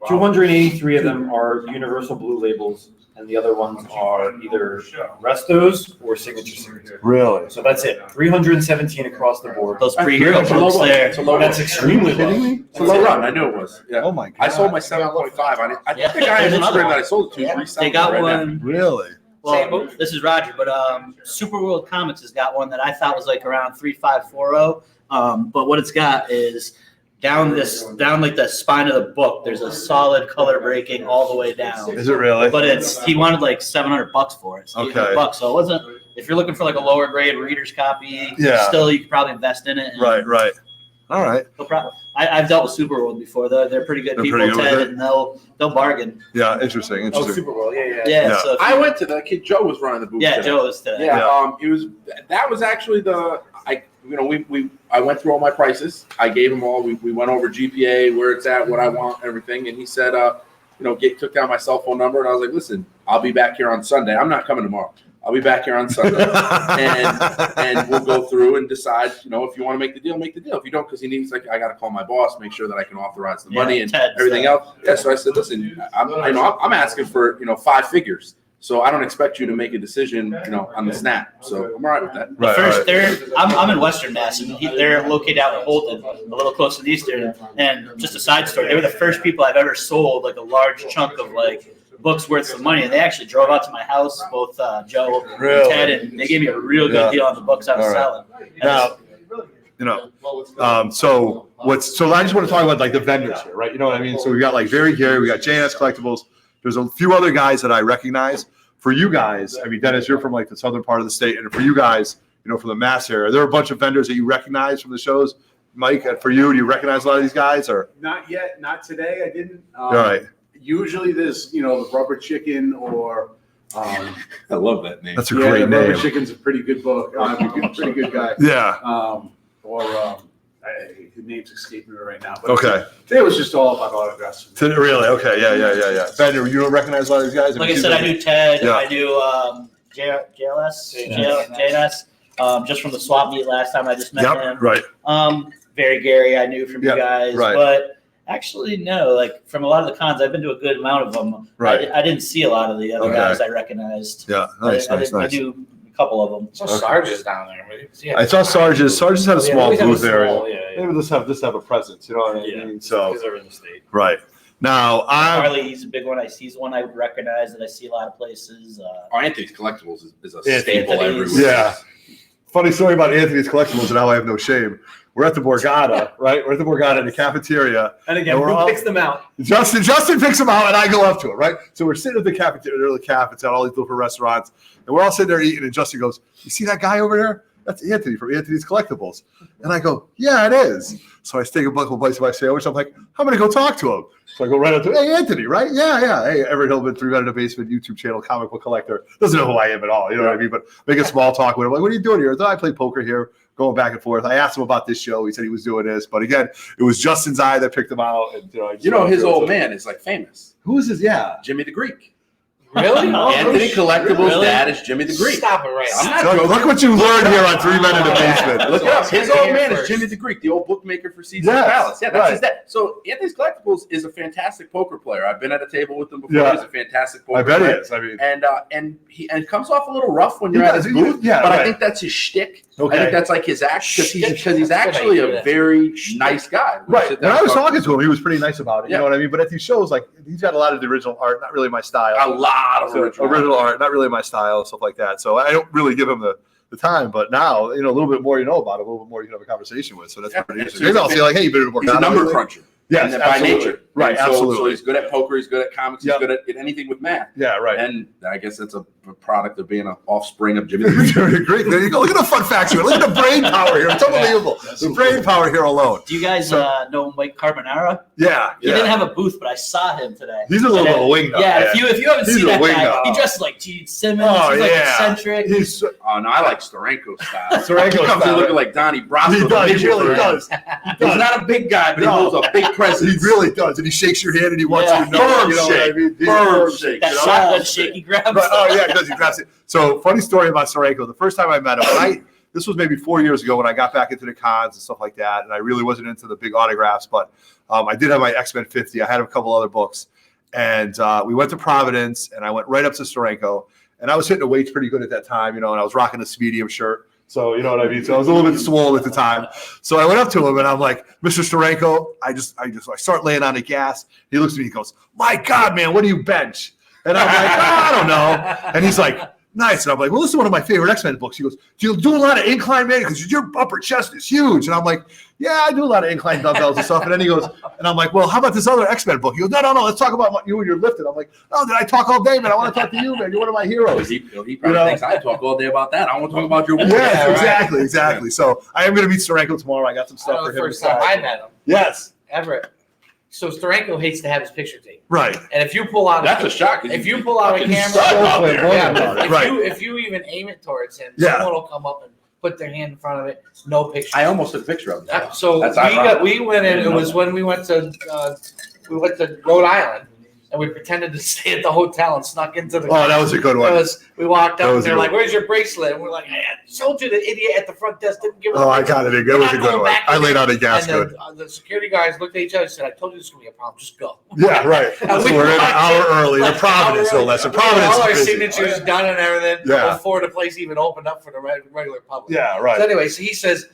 283 of them are Universal Blue labels, and the other ones are either Restos or Signature Series. Really? So that's it. 317 across the board. Those pre-hero It's a low books run. there. It's a low That's run. extremely low. It's a low run. I knew it was. Yeah. Oh my god. I sold my 7.5 on it. I Yeah, think the guy on there's another Instagram one. that I sold it to is Yeah. reselling They got it right now. one. Really? Same Well, book? this is Roger, but Superworld Comics has got one that I thought was like around 3540. But what it's got is down like the spine of the book. There's a solid color breaking all the way down. Is it really? But he wanted like $700 for it. So Okay. $800. So it wasn't. If you're looking for like a lower grade reader's copy, Yeah. still you could probably invest in it. And Right. All right. I've dealt with Superworld before. They're pretty good They're people, pretty good with Ted, it? and they'll bargain. Yeah. Interesting. Oh, Superworld. Yeah. Yeah. Yeah. So if I went to the kid. Joe was running the booth. yeah, today. Joe is today. Yeah, it was. That was actually I went through all my prices. I gave him all. We went over GPA, where it's at, what I want, everything. And he said, took down my cell phone number, and I was like, listen, I'll be back here on Sunday. I'm not coming tomorrow. I'll be back here on Sunday, and we'll go through and decide. If you want to make the deal, make the deal. If you don't, because he needs I got to call my boss, make sure that I can authorize the money and Ted's, everything else. Yeah, so I said, listen, I'm asking for 5 figures. So I don't expect you to make a decision, on the snap. So I'm all right with that. The first, I'm in Western Mass, and they're located out in Holton, a little close to Eastern. And just a side story, they were the first people I've ever sold like a large chunk of like books worth some money, and they actually drove out to my house, both Joe and Ted, and they gave me a real good deal on the books I was selling. Now, so I just want to talk about like the vendors here, right? You know what I mean? So we got like Very Gary, we got JNS Collectibles. There's a few other guys that I recognize. For you guys, I mean, Dennis, you're from like the southern part of the state, and for you guys, from the Mass area, are there a bunch of vendors that you recognize from the shows? Mike, for you, do you recognize a lot of these guys, or Not yet, not today. I didn't. all right? Usually, there's the Rubber Chicken or. I love that name. That's a great Rubber name. Chicken's a pretty good book. Pretty good guy. Yeah. His name's escaping me right now. But Okay. Today was just all about autographs. Really? Okay. Yeah. Ben, you don't recognize a lot of these guys? Like I said, I knew Ted. Yeah. I knew JNS, just from the swap meet last time. I just met him. Right. Very Gary, I knew from you guys. Right. But actually, no. Like from a lot of the cons, I've been to a good amount of them. Right. I didn't see a lot of the other guys I recognized. Yeah. Nice. I knew a couple of them. So Sarge is down there. Yeah. I saw Sarge's. Sarge's had a small booth there. Yeah. Maybe just have a presence. You know what I mean? So Because they're in the state. right now, Harley, he's a big one. He's one I recognize that I see a lot of places. Anthony's Collectibles is a Anthony's. staple everywhere. Yeah. Funny story about Anthony's Collectibles, and now I have no shame. We're at the Borgata, right? We're at the Borgata in the cafeteria. And again, And we're who all- picks them out? Justin picks them out, and I go up to it, right? So we're sitting at the cafeteria, the caf. It's at all these different restaurants, and we're all sitting there eating. And Justin goes, "You see that guy over there? That's Anthony from Anthony's Collectibles." And I go, "Yeah, it is." So I take a couple bites of my sandwich. I'm like, "I'm gonna go talk to him." So I go right up to him. "Hey, Anthony, right? Yeah. Hey, Everett Hillman, 3 Men in the Basement YouTube channel, comic book collector. Doesn't know who I am at all. You know what I mean? But making small talk with him. Like, what are you doing here? I play poker here. Going back and forth. I asked him about this show. He said he was doing this, but again, it was Justin's eye that picked him out. And His old man is like famous. Who is this? Yeah, Jimmy the Greek. Really? Anthony Collectibles' Really? dad is Jimmy the Greek. Stop it right I'm now. not so joking. look what you learned here on 3 Men in the Basement. Look it up. His old man is First. Jimmy the Greek, the old bookmaker for Caesar's Yes, Palace. Yeah, that's right. his dad. So Anthony's Collectibles is a fantastic poker player. I've been at a table with him before. Yeah. He's a fantastic poker I bet he player. is. I mean, And he comes off a little rough when He you're at does. his He booth. does. Yeah, but right. I think that's his shtick. Okay. I think that's like his act because he's That's actually good. a very nice guy. We right. sit When down I was and talk talking to him, he was pretty nice about it. You Yeah. know what I mean? But at these shows, like he's got a lot of the original art, not really my style. a lot of So, original art, not really my style, stuff like that. So I don't really give him the time. But now, a little bit more you know about him, a little bit more you can have a conversation with. So that's Yeah. pretty interesting. So Maybe I'll say like, "Hey, you been to He's a Borgata number lately?" cruncher. Yes, and by absolutely. nature. Right, And so absolutely. he's good at poker. He's good at comics. Yep. He's good at anything with math. Yeah, right. And I guess that's a product of being an offspring of Jimmy the Greek. Great. There you go. Look at the fun facts here. Look at the brain power here. It's unbelievable. The brain power here alone. Do you guys know Mike Carbonara? Yeah. He didn't have a booth, but I saw him today. He's a little bit of a wing nut. Yeah, if you haven't He's seen a that wing guy, nut. he dresses like Gene Simmons. Oh, he's like yeah. eccentric. He's Oh no, I like Steranko style. Steranko He comes in style. looking like Donnie Brasco. he the does. He midget really for him. does. He's not a big guy, but he No. holds a big presence. He really does. And he shakes your hand and he wants Yeah. you to know. Firm You know what I shake. mean? He's Firm shake. that you know? shotgun shake he grabs. Right. Oh, yeah, because he grabs it. So, funny story about Steranko. The first time I met him, this was maybe 4 years ago when I got back into the cons and stuff like that, and I really wasn't into the big autographs, but I did have my X-Men 50. I had a couple other books, and we went to Providence, and I went right up to Steranko, and I was hitting the weights pretty good at that time, and I was rocking a medium shirt. So, you know what I mean? So I was a little bit swole at the time. So I went up to him and I'm like, "Mr. Steranko," I start laying on the gas. He looks at me, he goes, "My God, man, what do you bench?" And I'm like, "I don't know." And he's like, "Nice." And I'm like, "Well, this is one of my favorite X-Men books." He goes, "Do you do a lot of incline, man? Because your upper chest is huge." And I'm like, "Yeah, I do a lot of incline dumbbells and stuff." And then he goes, and I'm like, "Well, how about this other X-Men book?" He goes, No. Let's talk about you and your lifting. I'm like, "Oh, did I talk all day, man? I want to talk to you, man. You're one of my heroes." He probably thinks I talk all day about that. I want to talk about your work. Yeah, right. exactly. So I am going to meet Steranko tomorrow. I got some I stuff know for the him. first time I met him, Yes, Everett. So Steranko hates to have his picture taken. right. And if you pull out That's a shock. 'cause if you pull out a fucking camera, suck out there. yeah, Right. if you even aim it towards him, Yeah. someone will come up and put their hand in front of it. No picture. I almost took a picture of him. So That's ironic. we went in. It was when we went to Rhode Island, and we pretended to stay at the hotel and snuck into the. Oh, that was a good one. We walked That up and was a they're good like, "Where's your bracelet?" And we're like, "I told you the idiot at the front desk didn't give us." Oh, I got it. It was a good one. I laid out a gas And good. the security guys looked at each other and said, "I told you this was gonna be a problem. Just go." Yeah, right. And So we we're in an walked hour in, early. like, The Providence, an hour no less. The early. We had Providence all our is busy. signatures done and everything Yeah. before the place even opened up for the regular public. Yeah, So right. anyway, so he says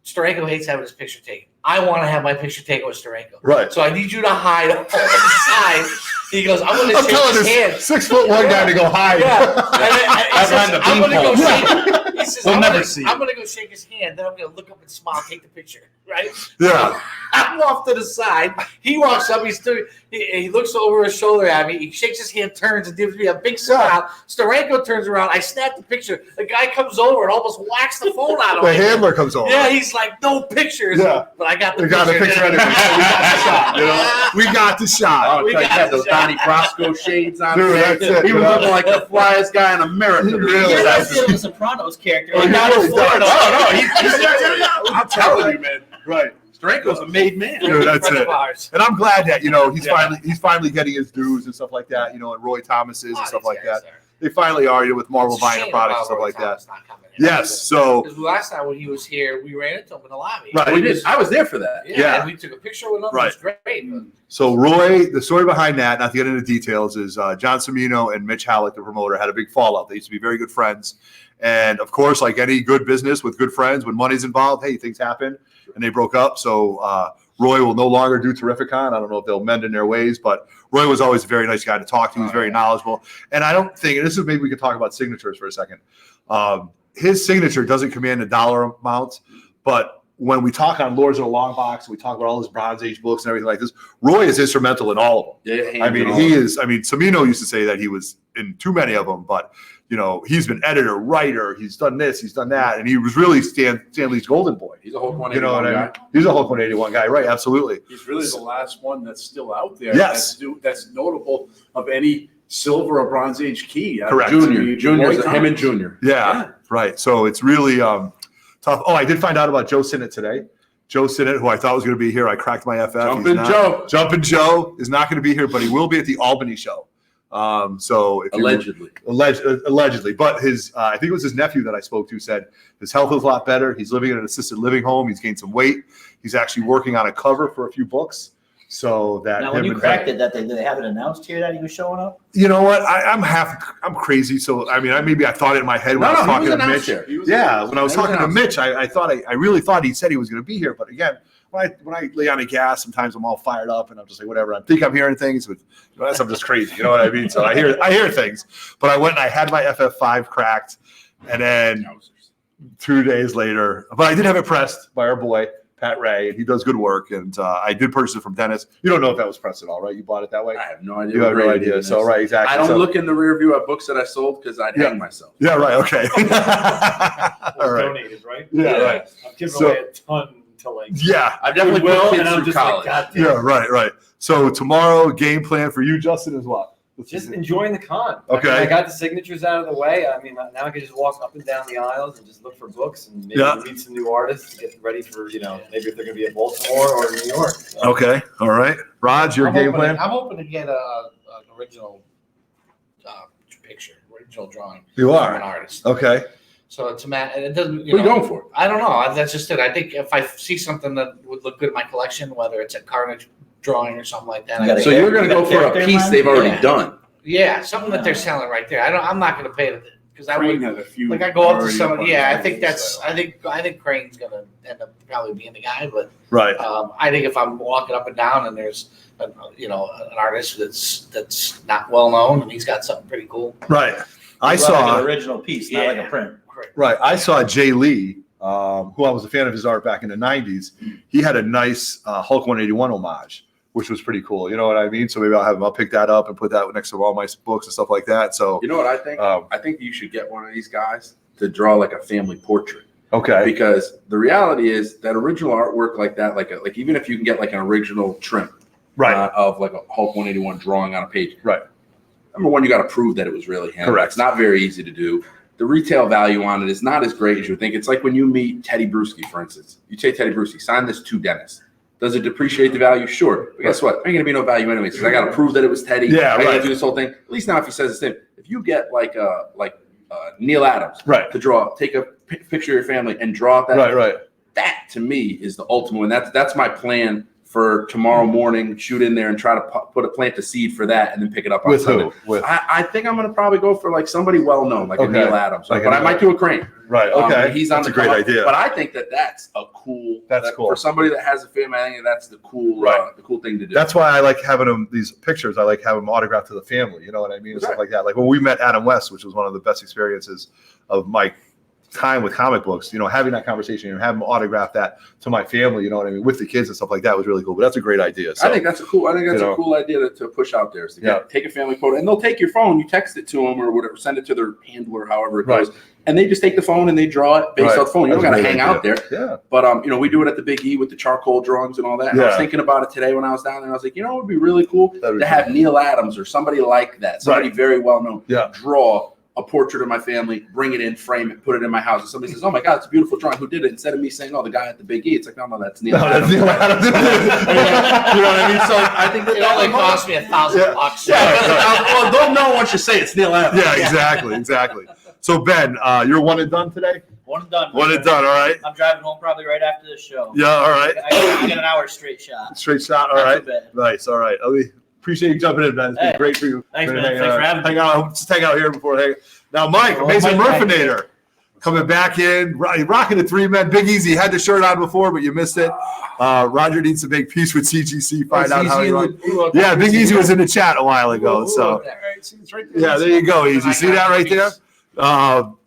Steranko hates having his picture taken. I want to have my picture taken with Steranko. Right. So I need you to hide on the side. He goes, I'm going to I'm shake telling his this hand. 6'1" guy to go hide. Yeah. And he says, I'm going to go shake. He says, We'll I'm never gonna, see I'm going to go shake his hand. Then I'm going to look up and smile, take the picture. Right? Yeah. I'm off to the side. He walks up. He looks over his shoulder at me. He shakes his hand, turns, and gives me a big smile. Steranko turns around. I snap the picture. The guy comes over and almost whacks the phone out of The him. handler comes over. Yeah, he's like, no pictures. Yeah. But I got the We got the picture anyway. Yeah, we got the shot. You know? We got the shot. Oh, We he got had those the shot. Donnie Brasco shades on. Dude, that's it. He was you know? looking like the flyest guy in America. He He really reminds is. me of the Sopranos character. Oh, Like he down in really Florida. does. I'm telling you, man. Right. Steranko's a made man. Dude, that's Friend it. of ours. And I'm glad that, he's Yeah. finally getting his dues and stuff like that, and Roy Thomas's and Oh, stuff these like guys that. are- They finally are, with Marvel It's a buying shame products and about stuff Roy like that. Thomas not coming in. Yes, so Because last time when he was here, we ran into him in the lobby. Right. We did. I was there for that. Yeah. And we took a picture with him. Right. It was great. But So Roy, the story behind that, not to get into details, is John Cimino and Mitch Halleck, the promoter, had a big fallout. They used to be very good friends. And of course, like any good business with good friends, when money's involved, hey, things happen. And they broke up. So Roy will no longer do Terrificon. I don't know if they'll mend in their ways, but Roy was always a very nice guy to talk to. He was very knowledgeable. And I don't think, and this is maybe we could talk about signatures for a second. His signature doesn't command a dollar amount, but when we talk on Lords of the Long Box, we talk about all his Bronze Age books and everything like this, Roy is instrumental in all of them. Yeah, I mean, he is. I mean, Cimino used to say that he was in too many of them, but he's been editor, writer. He's done this, he's done that, and he was really Stanley's golden boy. He's a Hulk You know 181 what I guy. mean? He's a Hulk 181 guy, right? Absolutely. He's really the last one that's still out there. Yes. That's notable of any silver or bronze age key. Correct. Junior's Roy him and Thomas. Junior. Yeah, right. So it's really tough. Oh, I did find out about Joe Sinnott today. Joe Sinnott, who I thought was going to be here, I cracked my FF. Jumpin' He's not. Joe. Jumpin' Joe is not going to be here, but he will be at the Albany show. So if Allegedly. allegedly, but his I think it was his nephew that I spoke to said his health is a lot better. He's living in an assisted living home. He's gained some weight. He's actually working on a cover for a few books. So that Now, when him you and- cracked it, that they haven't announced here that he was showing up. You know what? I'm crazy. So I mean, I thought it in my head when I was he talking was to announced Mitch. here. He was Yeah, announced. when I was He was talking to announced. Mitch, I really thought he said he was going to be here. But again, when I lay on the gas, sometimes I'm all fired up and I'm just like, whatever. I think I'm hearing things, but I'm just crazy. You know what I mean? So I hear things. But I went and I had my FF5 cracked, and then 2 days later, but I did have it pressed by our boy Pat Ray, and he does good work. And I did purchase it from Dennis. You don't know if that was pressed at all, right? You bought it that way. I have no idea. You what have no grade it idea. is. So right, exactly. I don't So- look in the rear view at books that I sold because I'd hang myself. Yeah, right. Okay. All right. Donated, right? Yeah, right. I've given So- away a ton to like. Yeah. I've definitely Goodwill, put kids and I'm through just college. like, God damn. Yeah, right. So tomorrow, game plan for you, Justin, is what? Just enjoying the con. Okay. I got the signatures out of the way. I mean, now I can just walk up and down the aisles and just look for books and maybe Yeah. meet some new artists to get ready for, maybe if they're going to be at Baltimore or New York. So. Okay. All right. Raj, your game plan? I'm hoping to get an original picture, original drawing You from an are. artist. Okay. So it's a matter. It doesn't. What are you going for? I don't know. That's just it. I think if I see something that would look good in my collection, whether it's a Carnage drawing or something like that, You gotta So you're going to go for a Character piece line? they've already Yeah. done. yeah, something that they're selling right there. I'm not going to pay it because I Crane would. had a few. Like I go up to already someone. on Yeah, I his think that's. sale. I think Crane's going to end up probably being the guy, but. Right. I think if I'm walking up and down and there's an artist that's not well known and he's got something pretty cool. Right. I Like saw. an original piece, not like a Yeah. print. Right. I saw Jay Lee, who I was a fan of his art back in the 90s. He had a nice Hulk 181 homage, which was pretty cool. You know what I mean? So maybe I'll pick that up and put that next to all my books and stuff like that. So, You know what I think? Um, I think you should get one of these guys to draw like a family portrait. okay. Because the reality is that original artwork like that, like even if you can get like an original trim Right. of like a Hulk 181 drawing on a page. Right. Number one, you got to prove that it was really him. Correct. It's not very easy to do. The retail value on it is not as great as you would think. It's like when you meet Teddy Bruschi, for instance. You say Teddy Bruschi, sign this to Dennis. Does it depreciate the value? Sure. But guess what? There ain't gonna be no value anyways, because I gotta prove that it was Teddy. Yeah, I gotta right. do this whole thing. At least now, if he says the same, if you get like Neil Adams, Right. to draw, take a picture of your family and draw that. Right. That to me is the ultimate. And that's my plan for tomorrow morning. Shoot in there and try to plant a seed for that, and then pick it up on With Sunday. who? With I think I'm gonna probably go for like somebody well known, like a Okay. Neil Adams, Like but a- I might do a Crane. right. Okay. He's on That's the a great come up. idea. But I think that's a cool. That's cool. For somebody that has a family. I think that's the cool, Right. the cool thing to do. That's why I like having them these pictures. I like having them autographed to the family. You know what I mean? And stuff like that. Like when we met Adam West, which was one of the best experiences of my time with comic books. You know, having that conversation and having them autograph that to my family. You know what I mean? With the kids and stuff like that was really cool. But that's a great idea. So, I think that's a cool idea to push out there. Is to take a family photo, and they'll take your phone. You text it to them or whatever, send it to their handler, however it goes, and they just take the phone and they draw it based off the phone. You don't got to hang out there. Yeah. But we do it at the Big E with the charcoal drawings and all that. And I was thinking about it today when I was down there. I was like, it would be really cool to have Neil Adams or somebody like that, somebody very well known, draw a portrait of my family, bring it in, frame it, put it in my house. And somebody says, "Oh my God, it's a beautiful drawing. Who did it?" Instead of me saying, "Oh, the guy at the Big E," it's like, no, that's Neil Adams. Neil Adams. You know what I mean? So I think It only cost me $1,000. well, they'll know once you say it's Neil Adams. Yeah, exactly. So Ben, you're one and done today? One and done. One and done, all right. I'm driving home probably right after this show. Yeah, all right. I got an hour straight shot. Straight shot, all Not right. too bad. Nice, all right. Appreciate you jumping in, Ben. It's been Hey, great for you. thanks, Great man. hanging Thanks out. for having me. Hang out here before hang. Now, Mike, Amazing Mike, Murfinator, coming back in, rocking the 3-man. Big Easy had the shirt on before, but you missed it. Roger needs to make peace with CGC. Find out how he wants. Yeah, Big Easy was in the chat a while ago. So yeah, there you go, Easy. See that right there?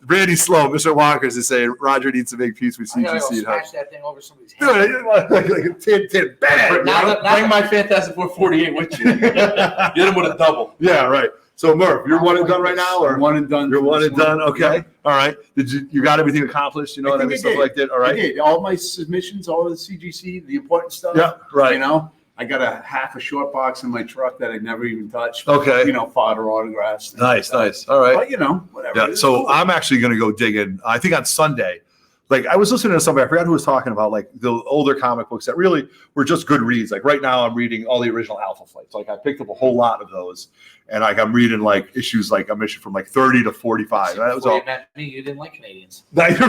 Randy Slow, Mr. Walker's is saying Roger needs to make peace with I gotta go CGC. smash that thing over somebody's Dude, head. like a tin, bang. Bring my Fantastic Four 48 with you. Get him with a double. Yeah, right. So Murph, you're one and done right now, or One and done. you're one and done? Okay, all right. Did you got everything accomplished? You know what I mean? Stuff like that. All I right. did. All my submissions, all the CGC, the important stuff. Yeah, right. You know, I got a half a short box in my truck that I never even touched. Okay. You know, father autographs. Nice. All right. But whatever. Yeah. It's So cool. I'm actually going to go digging. I think on Sunday, like I was listening to somebody, I forgot who was talking about like the older comic books that really were just good reads. Like right now I'm reading all the original Alpha Flights. Like I picked up a whole lot of those, and like I'm reading like issues like I'm issued from like 30 to 45. That was Before all. you met me, you didn't like Canadians. That's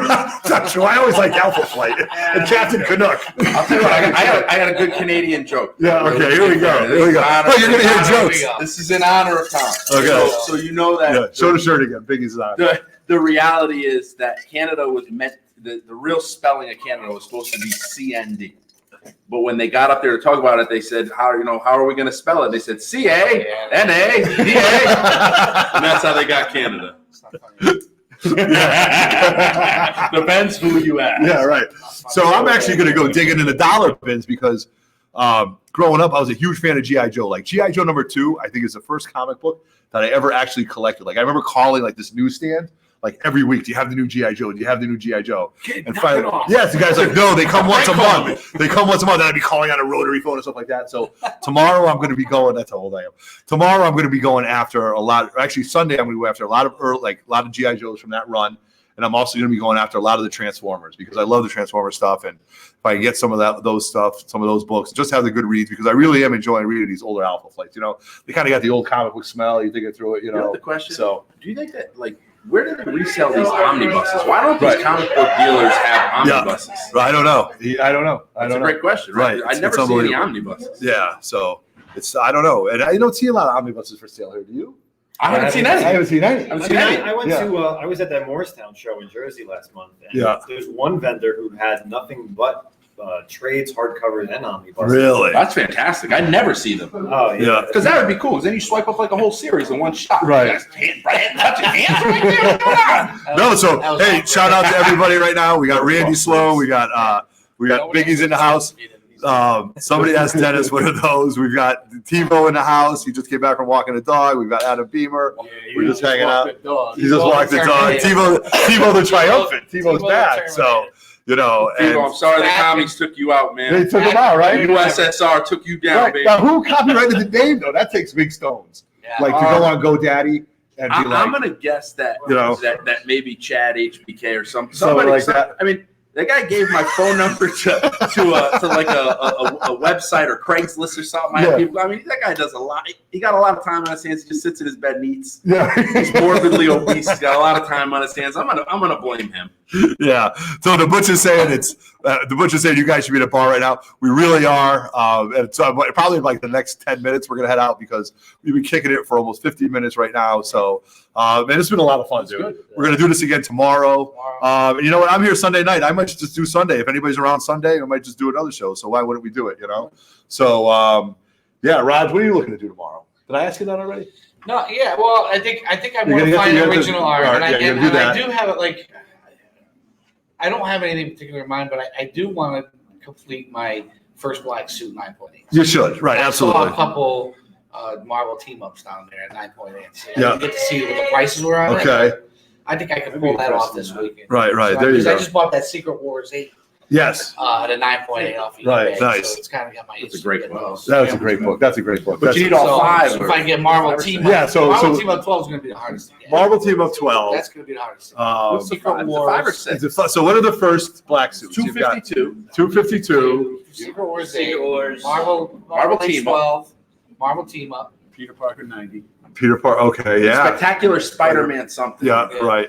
not true. I always liked Alpha Flight and Captain Canuck. I'll tell you what, I got a good Canadian joke. Yeah, okay, here we go. Oh, you're going to hear jokes. This is in honor of Tom. Okay. So you know that Yeah, show the shirt again. Biggie's on. the reality is that Canada was meant, the real spelling of Canada was supposed to be CND. But when they got up there to talk about it, they said, how are we going to spell it? They said CANADA. And that's how they got Canada. Depends who you ask. Yeah, right. So I'm actually going to go digging in the dollar bins because growing up, I was a huge fan of G.I. Joe. Like G.I. Joe #2, I think is the first comic book that I ever actually collected. Like I remember calling like this newsstand like every week. Do you have the new G.I. Joe? Do you have the new G.I. Joe? And finally, yes, the guy's like, no, they come once a month. They come once a month. And I'd be calling on a rotary phone and stuff like that. So tomorrow I'm going to be going. That's how old I am. Tomorrow I'm going to be going after a lot. Actually, Sunday I'm going to go after a lot of G.I. Joes from that run. And I'm also going to be going after a lot of the Transformers because I love the Transformers stuff. And if I can get some of those books, just have the good reads because I really am enjoying reading these older Alpha Flights. You know, they kind of got the old comic book smell. You think it through it, you know. The question. So do you think that where do they resell these omnibuses? Why don't these comic book dealers have omnibuses? I don't know. That's a great question, right? I never see any omnibuses. Yeah, so I don't know, and I don't see a lot of omnibuses for sale here. Do you? I haven't seen any. I haven't seen any. I went to I was at that Morristown show in Jersey last month. And there's one vendor who had nothing but trades, hardcovers, and omnibuses. Really? That's fantastic. I never see them. Oh Yeah. Because that would be cool. Because then you swipe up like a whole series in one shot. Right. You guys touching hands right there. What's going on? No, so hey, shout out to everybody right now. We got Randy Slow. We got Biggie's in the house. Somebody asked Dennis, what are those? We've got TiVo in the house. He just came back from walking the dog. We've got Adam Beamer. We're just hanging out. He just walked the dog. TiVo the triumphant. TiVo's back. So, you know. Tivo, I'm sorry the commies took you out, man. They took him out, right? USSR took you down, Right. baby. Now, who copyrighted the name, though? That takes big stones. Like to go on GoDaddy and be I'm like, gonna guess that you know, that maybe Chad HBK or somebody like that. I mean, That guy gave my phone number to like a website or Craigslist or something. I mean, that guy does a lot. He got a lot of time on his hands. He just sits in his bed and eats. Yeah. He's morbidly obese. He's got a lot of time on his hands. I'm gonna blame him. Yeah. So the butcher's saying you guys should be at a bar right now. We really are. And so probably like the next 10 minutes we're gonna head out because we've been kicking it for almost 50 minutes right now. So man, it's been a lot of fun, dude. We're gonna do this again tomorrow. And you know what? I'm here Sunday night. I might just do Sunday. If anybody's around Sunday, I might just do another show. So why wouldn't we do it? You know. So yeah, Raj, what are you looking to do tomorrow? Did I ask you that already? No, yeah. Well, I think I You're want gonna to get find the- the original art, art, and I yeah, you're gonna do I that. do have it. Like, I don't have anything particular in mind, but I do want to complete my first black suit 9.8. You should. Right. I saw a Absolutely. couple Marvel team ups down there at 9.8. So Yeah. I didn't get to see what the prices were on it. Okay. I think I could pull that off this weekend. Right. Right. So There you because I go. just bought that Secret Wars 8 Yes. at a 9.8 off eBay. Right, nice. So it's kind of got my. That's a itch great to get book. those. That's a great book. That's a great book. But That's you need all five. So if I get Marvel Team Up, Yeah, so- Marvel so- Team Up 12 is going to be the hardest to get. Marvel Team of 12. That's going to be the hardest. To get. What's the Secret five? Wars. 5 or 6? So what are the first black suits? You've got 252. 252. Secret Wars 8, Secret Wars. Marvel Team Up. 12, Marvel Team Up. Peter Parker 90. Peter Parker. Okay. Yeah. Spectacular Spider-Man something. Yeah. Right.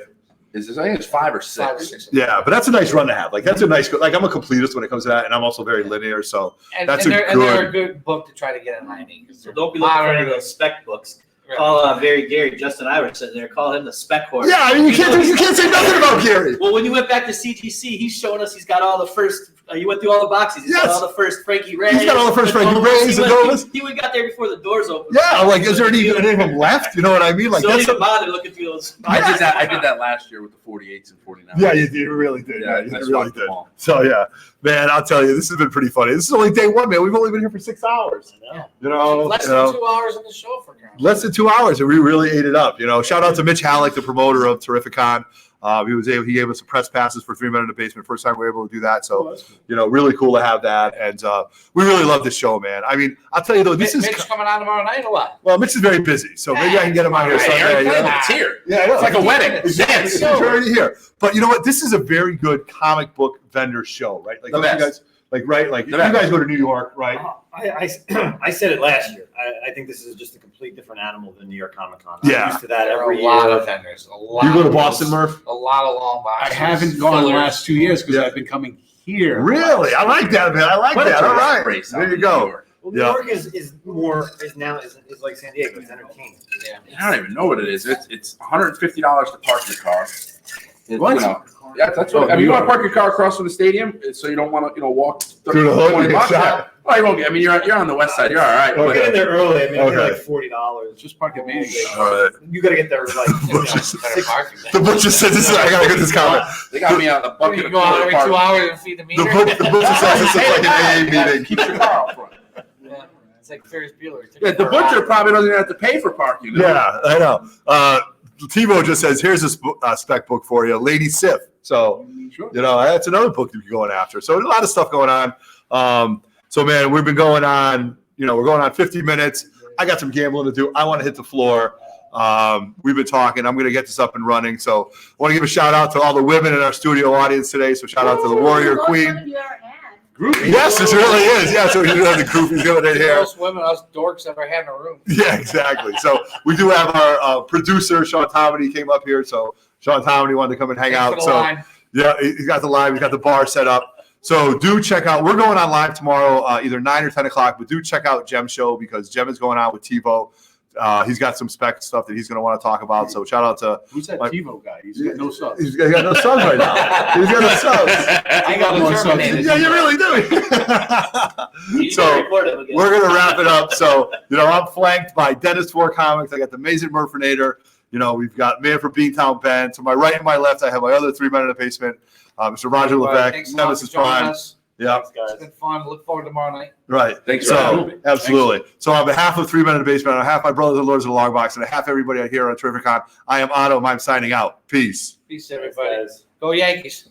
I think it's 5 or 6. 5 or 6. Yeah, but that's a nice run to have. Like that's a nice. Like I'm a completist when it comes to that, and I'm also very linear. So And, That's and, a they're, and they're a good- good book to try to get in 90. So don't be looking for any of those spec books. Call very Gary. Justin and I were sitting there. Call him the spec horse. yeah, I mean you can't say nothing about Gary. Well, when you went back to CGC, he's showing us he's got all the first. You went through all the boxes. He's got Yes. all the first Frankie Ray. He's got all the first Frankie Rays and Novas. He went got there before the doors opened. Yeah, I'm like, is there any of them left? You know what I mean? Like So that's. even bother looking through those. I did that last year with the 48s and 49s. Yeah, you really did. Yeah, I you really swapped did. them all. So yeah, man, I'll tell you, this has been pretty funny. This is only day one, man. We've only been here for 6 hours. Yeah. You know, Less you know. than 2 hours on the show for ground. Less than 2 hours, and we really ate it up. You know, shout out to Mitch Halleck, the promoter of Terrificon. He gave us some press passes for 3 Men in the Basement. First time we were able to do that. So, you know, really cool to have that. And we really love this show, man. I mean, I'll tell you though, this Mitch is coming on tomorrow night or what? well, Mitch is very busy, so maybe I can get him on here Right, Sunday. Aaron You know? Flynn. It's here. Yeah, I know. It's like a wedding. Exactly. He's already here. But you know what? This is a very good comic book vendor show, right? Like The don't you best. guys, like right? Like The you best. guys go to New York, right? I said it last year. I think this is just a complete different animal than New York Comic Con. Yeah. I'm used to that There are every a lot year. of vendors. A lot. You go to of Boston, those- Murph? A lot of long I boxes. haven't gone the fillers. last 2 years because I've been coming here. Really? I like that, man. I like But that. it's a All right. race out There you in New go. York. Well, New Yeah. York is like San Diego. It's entertaining. Yeah. I don't even know what it is. It's $150 to park your car. What? You know, yeah, that's what. Oh, I mean, you New want to York. park your car across from the stadium, so you don't want to, walk Through the hood, 20 you bucks. get shot. Well, you won't get. I mean, you're on the west side. You're all right. Get in there early. I mean, Okay. like $40. Just park at Manning. All right. You got to get there like Butchers. Better parking. The butcher says this. I gotta get this comment. They got me on the You bucket can of go out toilet every parking. 2 hours and feed the The meter. butcher says this is like an AA meeting. Keep your car out front. Yeah. It's like Ferris Bueller. It took Yeah, me the for a butcher ride. probably doesn't even have to pay for parking. Yeah, I know. TiVo just says, "Here's a spec book for you, Lady Sif." So Sure. you know that's another book you're going after. So there's a lot of stuff going on. So man, we've been going on. You know, we're going on 50 minutes. I got some gambling to do. I want to hit the floor. We've been talking. I'm going to get this up and running. So I want to give a shout out to all the women in our studio audience today. So shout out to the Warrior Queen. Yes, this really is. Yeah, so you do have the groupies going in here. Most women, us dorks, ever had in a room. Yeah, exactly. So we do have our producer, Sean Tomedy, came up here. So Sean Tomedy wanted to come and hang Thanks for out. the So line. yeah, he's got the live, he's got the bar set up. So do check out, we're going on live tomorrow, either 9 or 10 o'clock, but do check out Jem's show because Jem is going on with TiVo. He's got some spec stuff that he's going to want to talk about. So shout out to, Who's that Like- TiVo guy? He's got no subs. he's got no subs right now. He's got no subs. I got more the subs. Terminator. Yeah, you really do. You So, gotta report him again. We're going to wrap it up. So, you know, I'm flanked by Dennis 4 Comics. I got the Amazing Murphinator. You know, we've got Man from Beantown Ben. To my right and my left, I have my other 3 Men in the Basement. Mr. Roger Levesque, Thanks a lot for Nemesis joining Prime. us. Yeah, Thanks, guys. It's been fun. Look forward to tomorrow night. right. Thanks for So, having me. absolutely. So, on behalf of 3 Men in the Basement, on behalf of my brothers and lords of the Long Box, and on behalf of everybody out here on Terrificon, I am Otto, and I'm signing out. Peace. Peace, everybody. Go Yankees.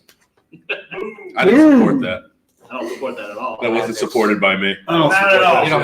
I didn't support that. I don't support that at all. That wasn't supported by me. I don't Not at support all. that. You know,